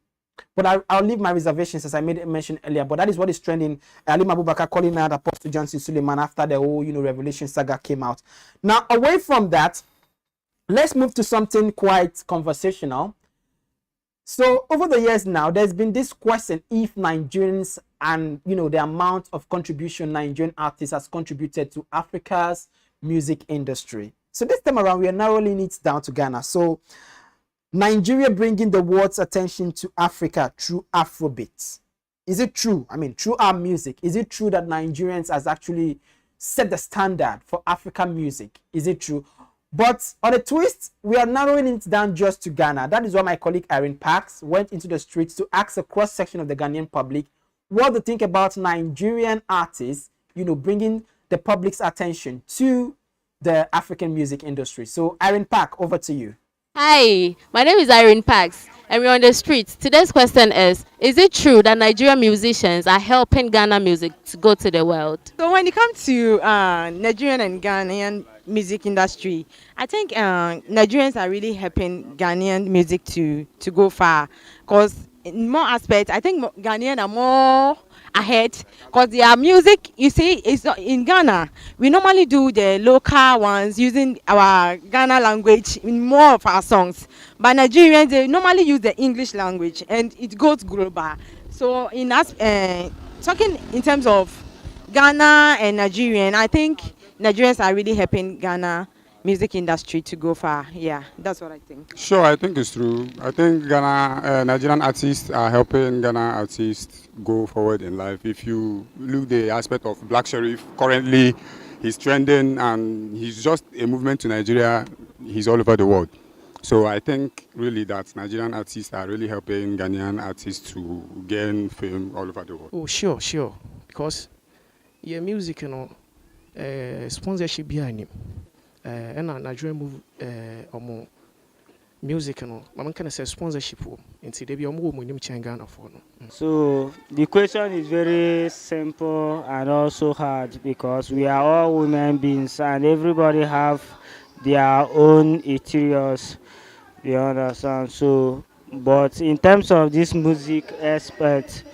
But I'll leave my reservations as I made it mention earlier. But that is what is trending. Ali Abubakar calling out Apostle Johnson Suleiman after the whole, Revelation saga came out. Now, away from that, let's move to something quite conversational. So over the years now, there's been this question if Nigerians and, the amount of contribution Nigerian artists has contributed to Africa's music industry. So this time around, we are narrowing it down to Ghana. So Nigeria bringing the world's attention to Africa through Afrobeats. Is it true? I mean, through our music, is it true that Nigerians has actually set the standard for African music? Is it true? But on a twist, we are narrowing it down just to Ghana. That is why my colleague Irene Parks went into the streets to ask a cross-section of the Ghanaian public what they think about Nigerian artists, bringing the public's attention to the African music industry. So Irene Park, over to you. Hi, my name is Irene Parks, and we're on the streets. Today's question is it true that Nigerian musicians are helping Ghana music to go to the world? So when it comes to Nigerian and Ghanaian music industry, I think Nigerians are really helping Ghanaian music to go far. Because in more aspects, I think Ghanaian are more ahead because their music, you see, is in Ghana. We normally do the local ones using our Ghana language in more of our songs, but Nigerians, they normally use the English language and it goes global. So in us talking in terms of Ghana and Nigerian, I think Nigerians are really helping Ghana music industry to go far. Yeah, that's what I think. Sure, I think it's true. I think Nigerian artists are helping Ghana artists go forward in life. If you look the aspect of Black Sherif, currently he's trending and he's just a movement to Nigeria. He's all over the world. So I think really that Nigerian artists are really helping Ghanaian artists to gain fame all over the world. Oh, sure. Because your music, sponsorship behind him. And Nigerian move music, I'm kind of say sponsorship. Until they be in Ghana for. So the question is very simple and also hard because we are all human beings and everybody have their own interiors. You understand? So, but in terms of this music aspect,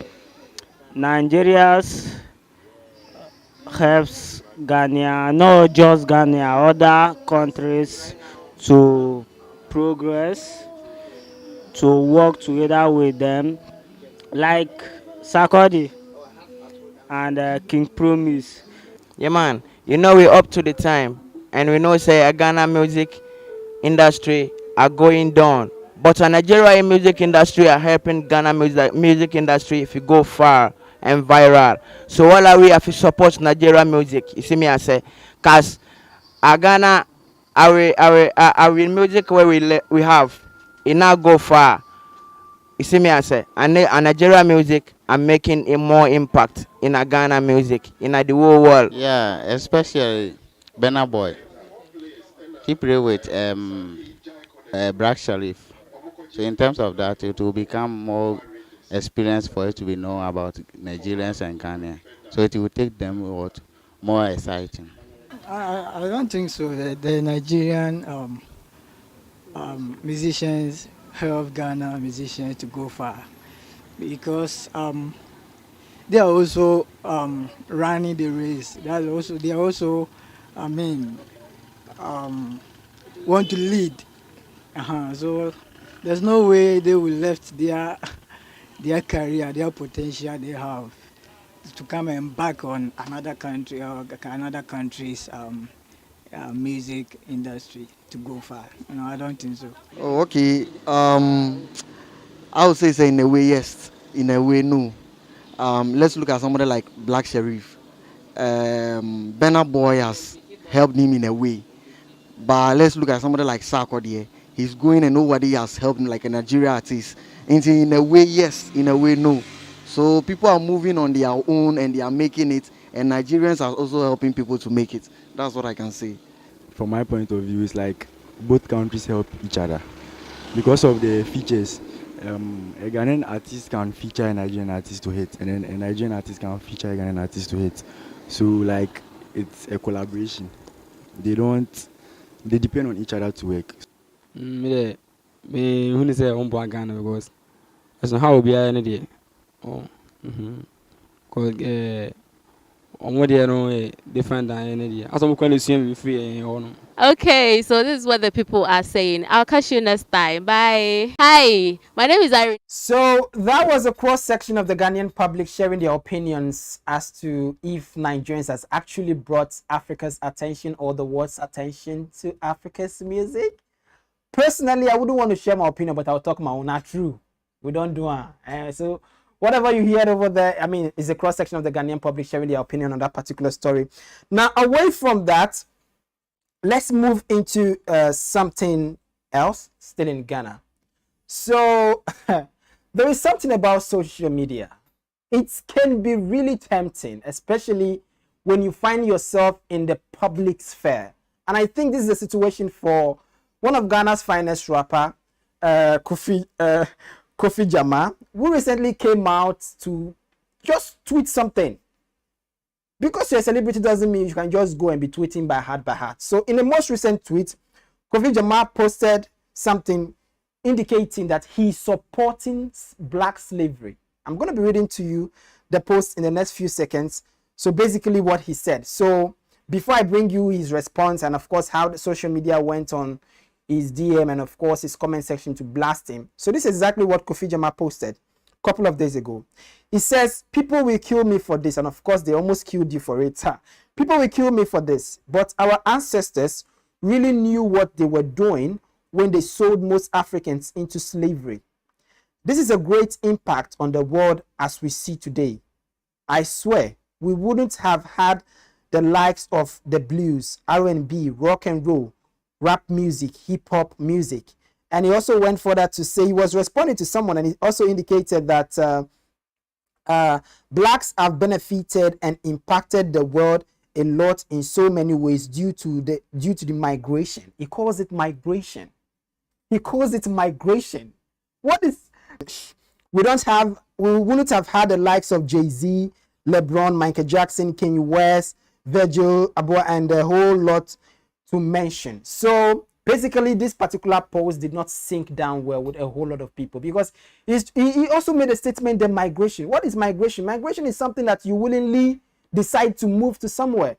Nigeria's helps Ghana, not just Ghana, other countries to progress, to work together with them, like Sarkodie and King Promise. Yeah, man. We're up to the time, and we know say a Ghana music industry are going down, but a Nigeria music industry are helping Ghana music industry if you go far and viral. So all are we have to support Nigeria music. You see me I say, cause Ghana our music where we have it now go far. You see me I say, and Nigeria music are making a more impact in a Ghana music in the whole world. Yeah, especially Burna Boy. He play with Black Sharif. So in terms of that, it will become more experience for it to be known about Nigerians and Ghanaians. So it will take them more exciting. I don't think so. The Nigerian musicians help Ghana musicians to go far because they are also running the race. They are also, want to lead. So there's no way they will left their career, their potential they have to come and back on another country or another country's music industry to go far. I don't think so. Oh, okay. I would say in a way yes, in a way no. Let's look at somebody like Black Sherif. Burna Boy has helped him in a way, but let's look at somebody like Sarkodie. He's going and nobody has helped him like a Nigerian artist. In a way yes, in a way no. So people are moving on their own and they are making it, and Nigerians are also helping people to make it. That's what I can say. From my point of view, it's like both countries help each other because of the features. A Ghanaian artist can feature a Nigerian artist to hit, and then a Nigerian artist can feature a Ghanaian artist to hit. So like it's a collaboration. They depend on each other to work. me who say on board Ghana because as how be any day. Oh, cause on what they know different than any day. As I'm going to see him free on. Okay, so this is what the people are saying. I'll catch you next time. Bye. Hi, my name is Irene. So that was a cross section of the Ghanaian public sharing their opinions as to if Nigerians has actually brought Africa's attention or the world's attention to Africa's music. Personally, I wouldn't want to share my opinion, but I'll talk my own. Not true. We don't do it. So whatever you hear over there, I mean, it's a cross section of the Ghanaian public sharing their opinion on that particular story. Now, away from that, let's move into something else, still in Ghana. So there is something about social media. It can be really tempting, especially when you find yourself in the public sphere. And I think this is a situation for one of Ghana's finest rapper, Kofi Jama, who recently came out to just tweet something. Because you're a celebrity doesn't mean you can just go and be tweeting by heart. So in the most recent tweet, Kofi Jama posted something indicating that he's supporting black slavery. I'm going to be reading to you the post in the next few seconds. So basically what he said. So before I bring you his response and of course how the social media went on his DM and of course his comment section to blast him. So this is exactly what Kofi Jama posted a couple of days ago. He says, people will kill me for this. And of course they almost killed you for it. People will kill me for this. But our ancestors really knew what they were doing when they sold most Africans into slavery. This is a great impact on the world as we see today. I swear, we wouldn't have had the likes of the blues, R&B, rock and roll, rap music, hip hop music. And he also went further to say he was responding to someone and he also indicated that blacks have benefited and impacted the world a lot in so many ways due to the migration. He calls it migration. He calls it migration. What is... We wouldn't have had the likes of Jay-Z, LeBron, Michael Jackson, Kanye West, Virgil Abloh, and a whole lot to mention. So basically, this particular post did not sink down well with a whole lot of people because he also made a statement that migration. What is migration? Migration is something that you willingly decide to move to somewhere.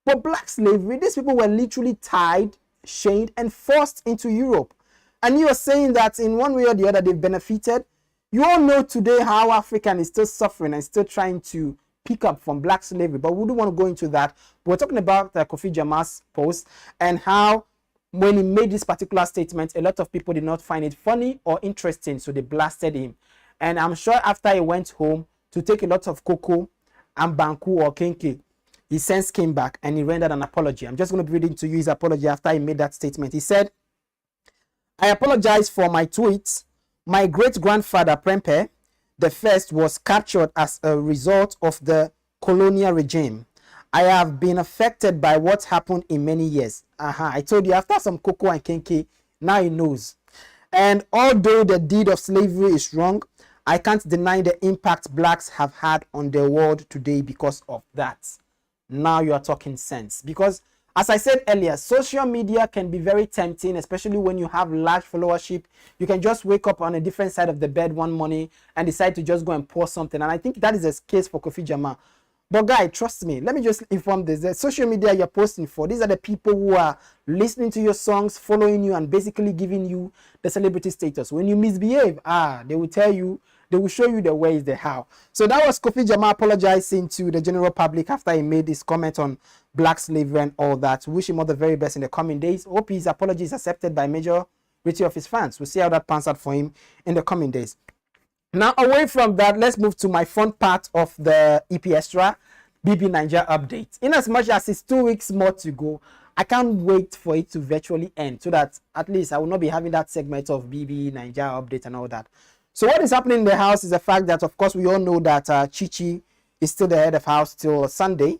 But black slavery, these people were literally tied, chained, and forced into Europe. And you are saying that in one way or the other they've benefited. You all know today how African is still suffering and still trying to pick up from black slavery, but we don't want to go into that. But we're talking about Kofi Jama's post and how when he made this particular statement, a lot of people did not find it funny or interesting, so they blasted him. And I'm sure after he went home to take a lot of cocoa and banku or kenke, he since came back and he rendered an apology. I'm just going to be reading to you his apology after he made that statement. He said, I apologize for my tweets. My great-grandfather, Prempe the first, was captured as a result of the colonial regime. I have been affected by what happened in many years. I told you, after some cocoa and kenke, now he knows. And although the deed of slavery is wrong, I can't deny the impact blacks have had on the world today because of that. Now you are talking sense. Because as I said earlier, social media can be very tempting, especially when you have large followership. You can just wake up on a different side of the bed one morning and decide to just go and post something. And I think that is the case for Kofi Jama. But guy, trust me, let me just inform this. The social media you're posting for, these are the people who are listening to your songs, following you, and basically giving you the celebrity status. When you misbehave, they will tell you, they will show you the ways, the how. So that was Kofi Jama apologizing to the general public after he made this comment on black slavery and all that. Wish him all the very best in the coming days. Hope his apology is accepted by majority of his fans. We'll see how that pans out for him in the coming days. Now, away from that, let's move to my fun part of the EP Xtra, BB Niger update. In as much as it's 2 weeks more to go, I can't wait for it to virtually end so that at least I will not be having that segment of BB Niger update and all that. So what is happening in the house is the fact that, of course, we all know that Chichi is still the head of house till Sunday.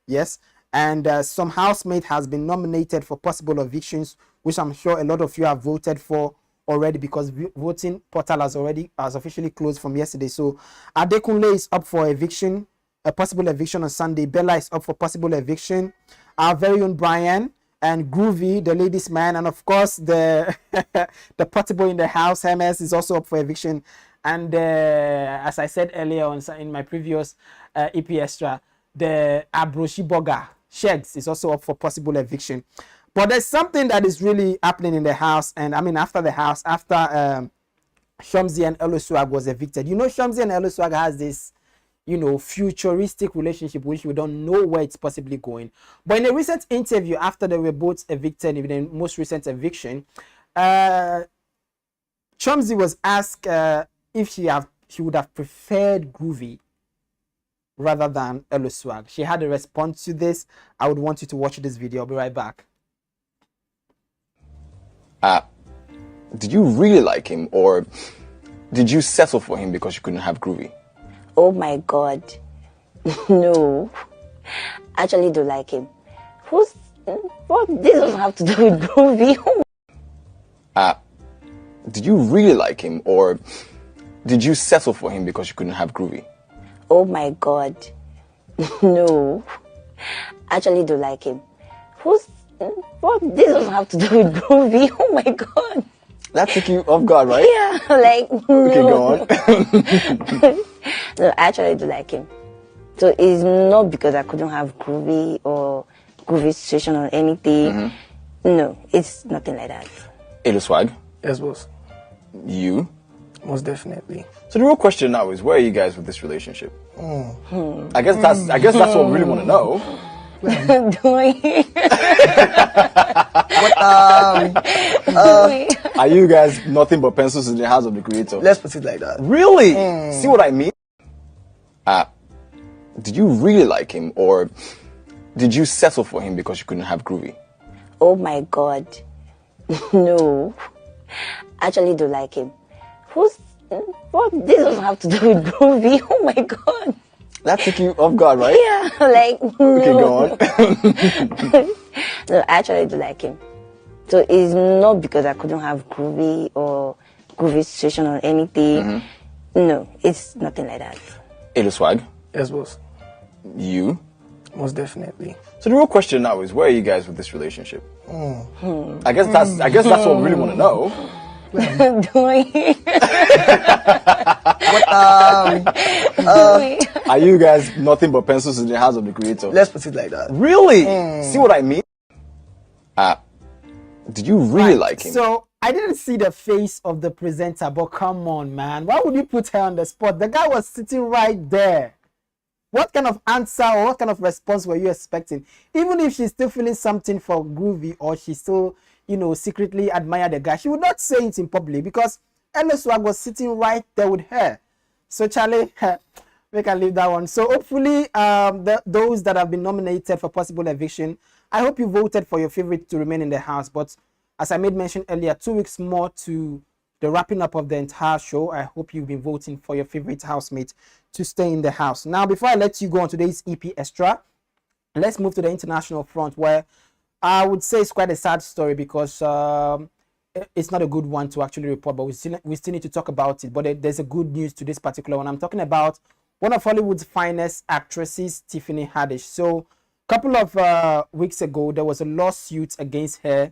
Yes. And some housemate has been nominated for possible evictions, which I'm sure a lot of you have voted for already because voting portal has officially closed from yesterday. So Adekunle is up for eviction, a possible eviction on Sunday. Bella is up for possible eviction. Our very own Brian and Groovy, the ladies' man, and of course the the portable in the house, Hermes, is also up for eviction. And as I said earlier on in my previous EP Extra, the Abroshi Boga Shegs is also up for possible eviction. But there's something that is really happening in the house, and I mean after the house, after Shamsi and Elo Swag was evicted. You know, Shamsi and Elo Swag has this, you know, futuristic relationship which we don't know where it's possibly going. But in a recent interview after they were both evicted, in the most recent eviction, Shamsi was asked if she would have preferred Groovy rather than Elo Swag. She had a response to this. I would want you to watch this video. I'll be right back. Did you really like him, or did you settle for him because you couldn't have Groovy? Oh my God. No. I actually do like him. What? This doesn't have to do with Groovy. Did you really like him, or did you settle for him because you couldn't have Groovy? Oh my God. No. I actually do like him. What? This doesn't have to do with Groovy. Oh my God. That took you off guard, right? Yeah, like, Okay, no. go on. No, I actually do like him. So it's not because I couldn't have Groovy or Groovy situation or anything. No, it's nothing like that. Elo Swag? Yes, boss. You? Most definitely. So the real question now is, where are you guys with this relationship? I guess that's what we really want to know. Doing. Are you guys nothing but pencils in the hands of the creator? Let's put it like that. Really? See what I mean? Did you really like him, or did you settle for him because you couldn't have Groovy? Oh my God. No. I actually do like him. What? This doesn't have to do with Groovy. Oh my God. That took you off guard, right? Yeah, like, Okay, no. go on. No, I actually do like him. So it's not because I couldn't have Groovy or Groovy situation or anything. No, it's nothing like that. Elo Swag? Yes, boss. You? Most definitely. So the real question now is, where are you guys with this relationship? I guess that's what we really want to know. Doing. Are you guys nothing but pencils in the hands of the creator? Let's put it like that. Really? See what I mean? Did you really like him? So I didn't see the face of the presenter, but come on, man. Why would you put her on the spot? The guy was sitting right there. What kind of answer or what kind of response were you expecting? Even if she's still feeling something for Groovy, or she still, you know, secretly admire the guy, she would not say it in public because Elo Swag was sitting right there with her. So Charlie, we can leave that one. So hopefully those that have been nominated for possible eviction, I hope you voted for your favorite to remain in the house. But as I made mention earlier, 2 weeks more to the wrapping up of the entire show. I hope you've been voting for your favorite housemate to stay in the house. Now, before I let you go on today's EP Extra, let's move to the international front, where I would say it's quite a sad story because it's not a good one to actually report, but we still need to talk about it. But there's a good news to this particular one. I'm talking about one of Hollywood's finest actresses, Tiffany Haddish. So a couple of weeks ago, there was a lawsuit against her.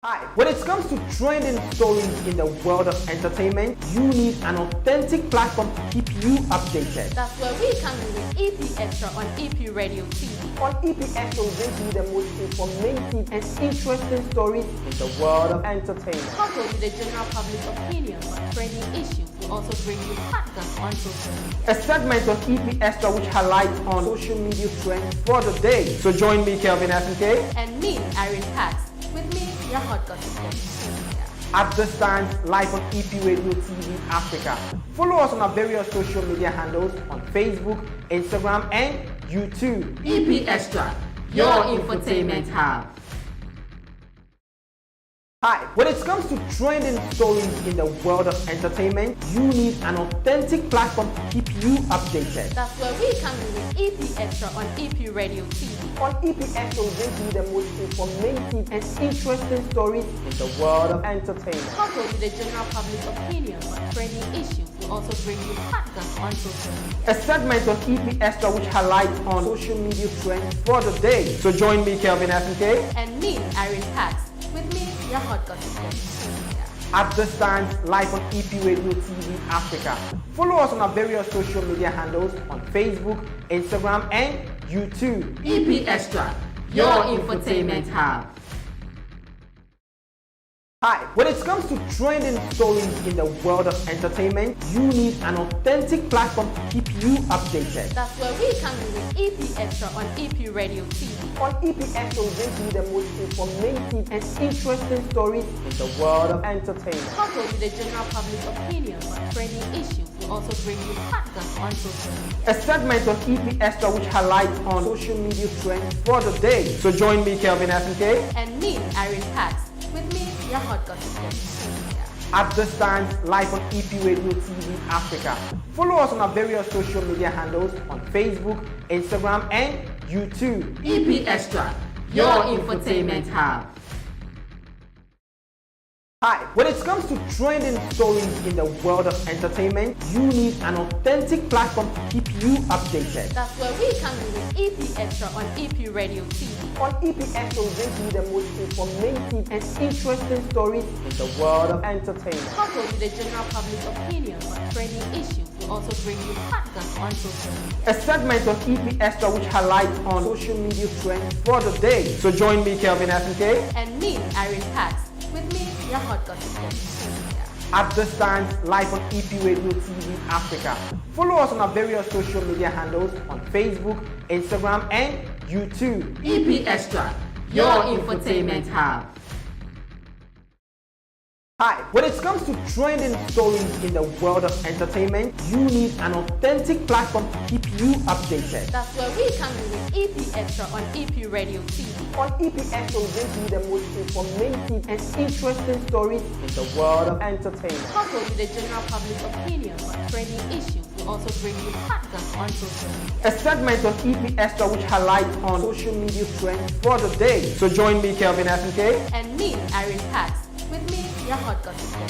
Hi, when it comes to trending stories in the world of entertainment, you need an authentic platform to keep you updated. That's where we come in with EP Extra on EP Radio TV. On EP Extra, we bring you the most informative and interesting stories in the world of entertainment. Coupled with the general public's opinions on trending issues, we also bring you podcasts on social media. A segment on EP Extra which highlights on social media trends for the day. So join me, Kelvin Fnk. And me, Irene Pax. With me, your hot gossip. At this time, live on EP Radio TV Africa. Follow us on our various social media handles on Facebook, Instagram, and YouTube. EP Extra, your infotainment hub. Hi, when it comes to trending stories in the world of entertainment, you need an authentic platform to keep you updated. That's where we come in with EP Extra on EP Radio TV. On EP Extra, we bring you the most informative and interesting stories in the world of entertainment. Coupled with the general public's opinion on trending issues, we also bring you podcasts on social media. A segment on EP Extra which highlights on social media trends for the day. So join me, Kelvin Fnk. And me, Irene Pax. With me, your hot gossip. At the stands live on EP Radio TV Africa. Follow us on our various social media handles on Facebook, Instagram, and YouTube. EP Extra, your infotainment hub. Hi, when it comes to trending stories in the world of entertainment, you need an authentic platform to keep you updated. That's where we come in with EP Extra on EP Radio TV. On EP Extra, we bring you the most informative and interesting stories in the world of entertainment. Coupled with the general public's opinion on trending issues, we also bring you podcasts on social media. A segment on EP Extra which highlights on social media trends for the day. So join me, Kelvin Fnk. And me, Irene Pax. With me, your hot gossip. At the stands live on EP Radio TV Africa. Follow us on our various social media handles on Facebook, Instagram, and YouTube. EP Extra, your infotainment hub. Hi, when it comes to trending stories in the world of entertainment, you need an authentic platform to keep you updated. That's where we come in with EP Extra on EP Radio TV. On EP Extra, we bring you the most informative and interesting stories in the world of entertainment. Coupled with the general public's opinion on trending issues, we also bring you podcasts on social media. A segment on EP Extra which highlights on social media trends for the day. So join me, Kelvin Fnk. And me, Irene Pax. With me, your hot gossip. At the stands live on EP Radio TV Africa. Follow us on our various social media handles on Facebook, Instagram, and YouTube. EP Extra, your infotainment hub. Hi, when it comes to trending stories in the world of entertainment, you need an authentic platform to keep you updated. That's where we come in with EP Extra on EP Radio TV. On EP Extra, we bring you the most informative and interesting stories in the world of entertainment. Coupled with the general public's opinion on trending issues, we also bring you podcasts on social media. A segment on EP Extra which highlights on social media trends for the day. So join me, Kelvin Fnk. And me, Irene Pax. With me, your hot gossip.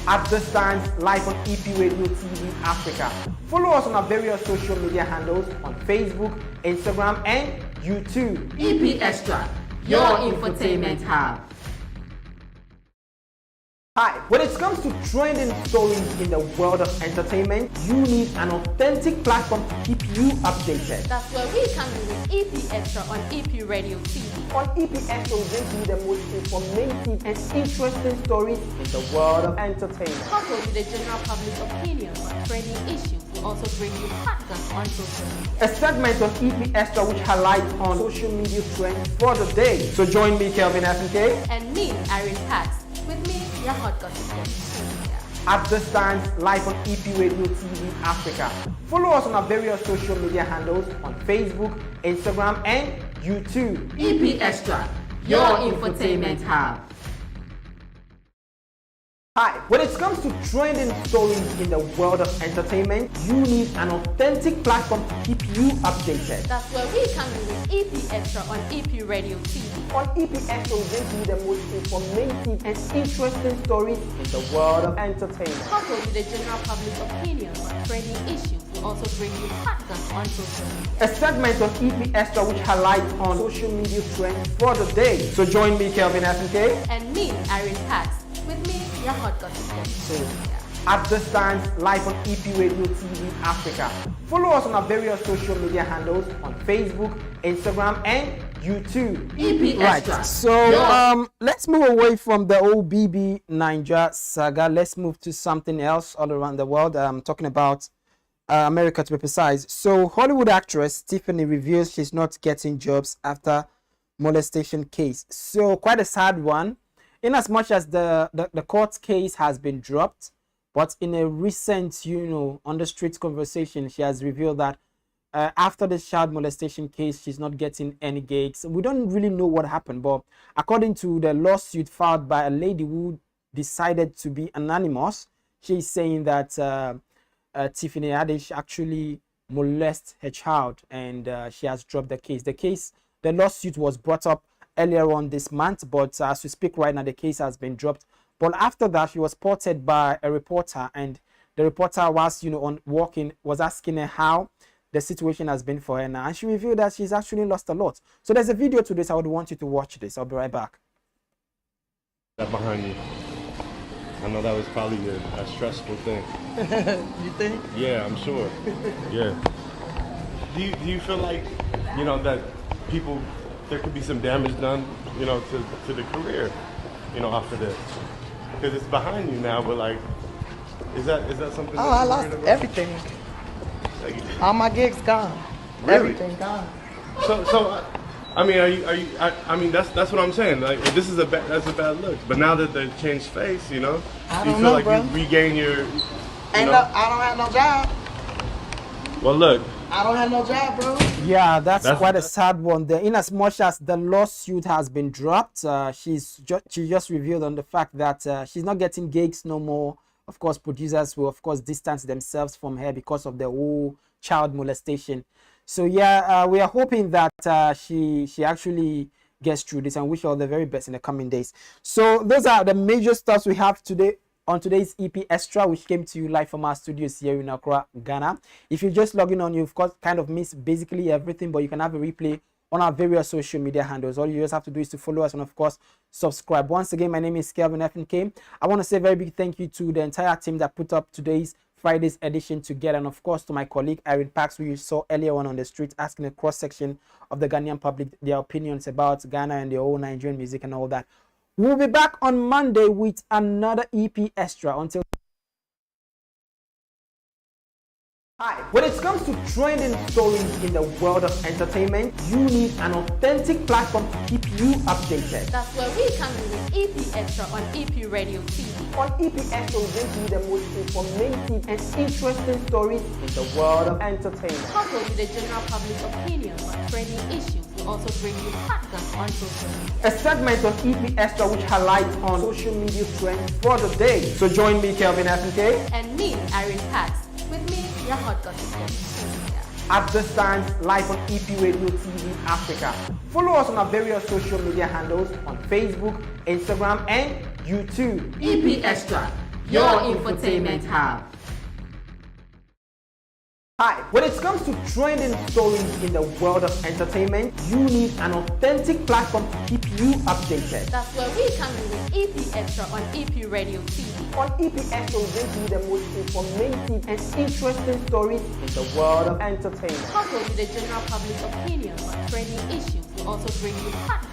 At the stands live on EP Radio TV Africa. Follow us on our various social media handles on Facebook, Instagram, and YouTube. EP Extra, your infotainment hub. Hi, when it comes to trending stories in the world of entertainment, you need an authentic platform to keep you updated. That's where we come in with EP Extra on EP Radio TV. On EP Extra, we bring you the most informative and interesting stories in the world of entertainment. Coupled with the general public's opinion on trending issues, we also bring you podcasts on social media. A segment on EP Extra which highlights on social media trends for the day. So join me, Kelvin Fnk. And me, Irene Pax. With me, your hot gossip. At the stands live on EP Radio TV Africa. Follow us on our various social media handles on Facebook, Instagram, and YouTube. EP Extra, your infotainment hub. Hi, when it comes to trending stories in the world of entertainment, you need an authentic platform to keep you updated. That's where we come in with EP Extra on EP Radio TV. On EP Extra, we bring you the most informative and interesting stories in the world of entertainment. Coupled with the general public's opinion on trending issues, we also bring you podcasts on social media. A segment on EP Extra which highlights on social media trends for the day. So join me, Kelvin Fnk. And me, Irene Pax. With me, your hot gossip. At the stands live on EP Radio TV Africa. Follow us on our various social media handles on Facebook, Instagram, and YouTube. EP Extra. Right. So let's move away from the old BB Niger saga. Let's move to something else all around the world. I'm talking about America, to be precise. So Hollywood actress Tiffany reveals she's not getting jobs after molestation case. So quite a sad one. In as much as the court case has been dropped, but in a recent, on the street conversation, she has revealed that after the child molestation case, she's not getting any gigs. We don't really know what happened, but according to the lawsuit filed by a lady who decided to be anonymous, she's saying that Tiffany Haddish actually molested her child, and she has dropped the case. The lawsuit was brought up earlier on this month, but as we speak right now, the case has been dropped. But after that, she was spotted by a reporter, and the reporter was, was asking her how the situation has been for her now, and she revealed that she's actually lost a lot. So there's a video to this. I would want you to watch this. I'll be right back. That behind you. I know that was probably a stressful thing. You think? Yeah, I'm sure. Yeah. Do you feel like, that there could be some damage done, to the career, after this? Because it's behind you now, but like, is that something? Oh, I lost everything. All my gigs gone. Really? Everything gone. So, I mean, are you? I mean, that's what I'm saying. Like, this is that's a bad look. But now that they changed face, I you don't feel know, like bro. you regain your. I don't have no job. Well, look. I don't have no job, bro. Yeah, that's quite a sad one there. In as much as the lawsuit has been dropped, she just revealed on the fact that she's not getting gigs no more. Of course, producers will of course distance themselves from her because of the whole child molestation. So yeah, we are hoping that she actually gets through this, and wish her all the very best in the coming days. So those are the major stuff we have today on today's EP Xtra, which came to you live from our studios here in Accra, Ghana. If you're just logging on, you've kind of missed basically everything, but you can have a replay on our various social media handles. All you just have to do is to follow us and of course subscribe. Once again, my name is Kelvin Fnk. I want to say a very big thank you to the entire team that put up today's Friday's edition together, and of course to my colleague Irene Parks, who you saw earlier on the street asking a cross section of the Ghanaian public their opinions about Ghana and their whole Nigerian music and all that. We'll be back on Monday with another EP Xtra. Until hi, when it comes to trending stories in the world of entertainment, you need an authentic platform to keep you updated. That's where we come in with EP Xtra on EP Radio TV. On EP Xtra, we bring you the most informative and interesting stories in the world of entertainment. Coupled with the general public's opinions on trending issues, we also bring you podcasts on social media. A segment on EP Xtra which highlights on social media trends for the day. So join me, Kelvin Fnk. And me, Irene Parks. With me, your hot gossip. At this time, live on EP Radio TV Africa. Follow us on our various social media handles on Facebook, Instagram, and YouTube. EP Xtra, your infotainment hub. Hi, when it comes to trending stories in the world of entertainment, you need an authentic platform to keep you updated. That's where we come in with EP Xtra on EP Radio TV. On EP Xtra, we bring you the most informative and interesting stories in the world of entertainment. Coupled with the general public's opinions on trending issues, we also bring you podcasts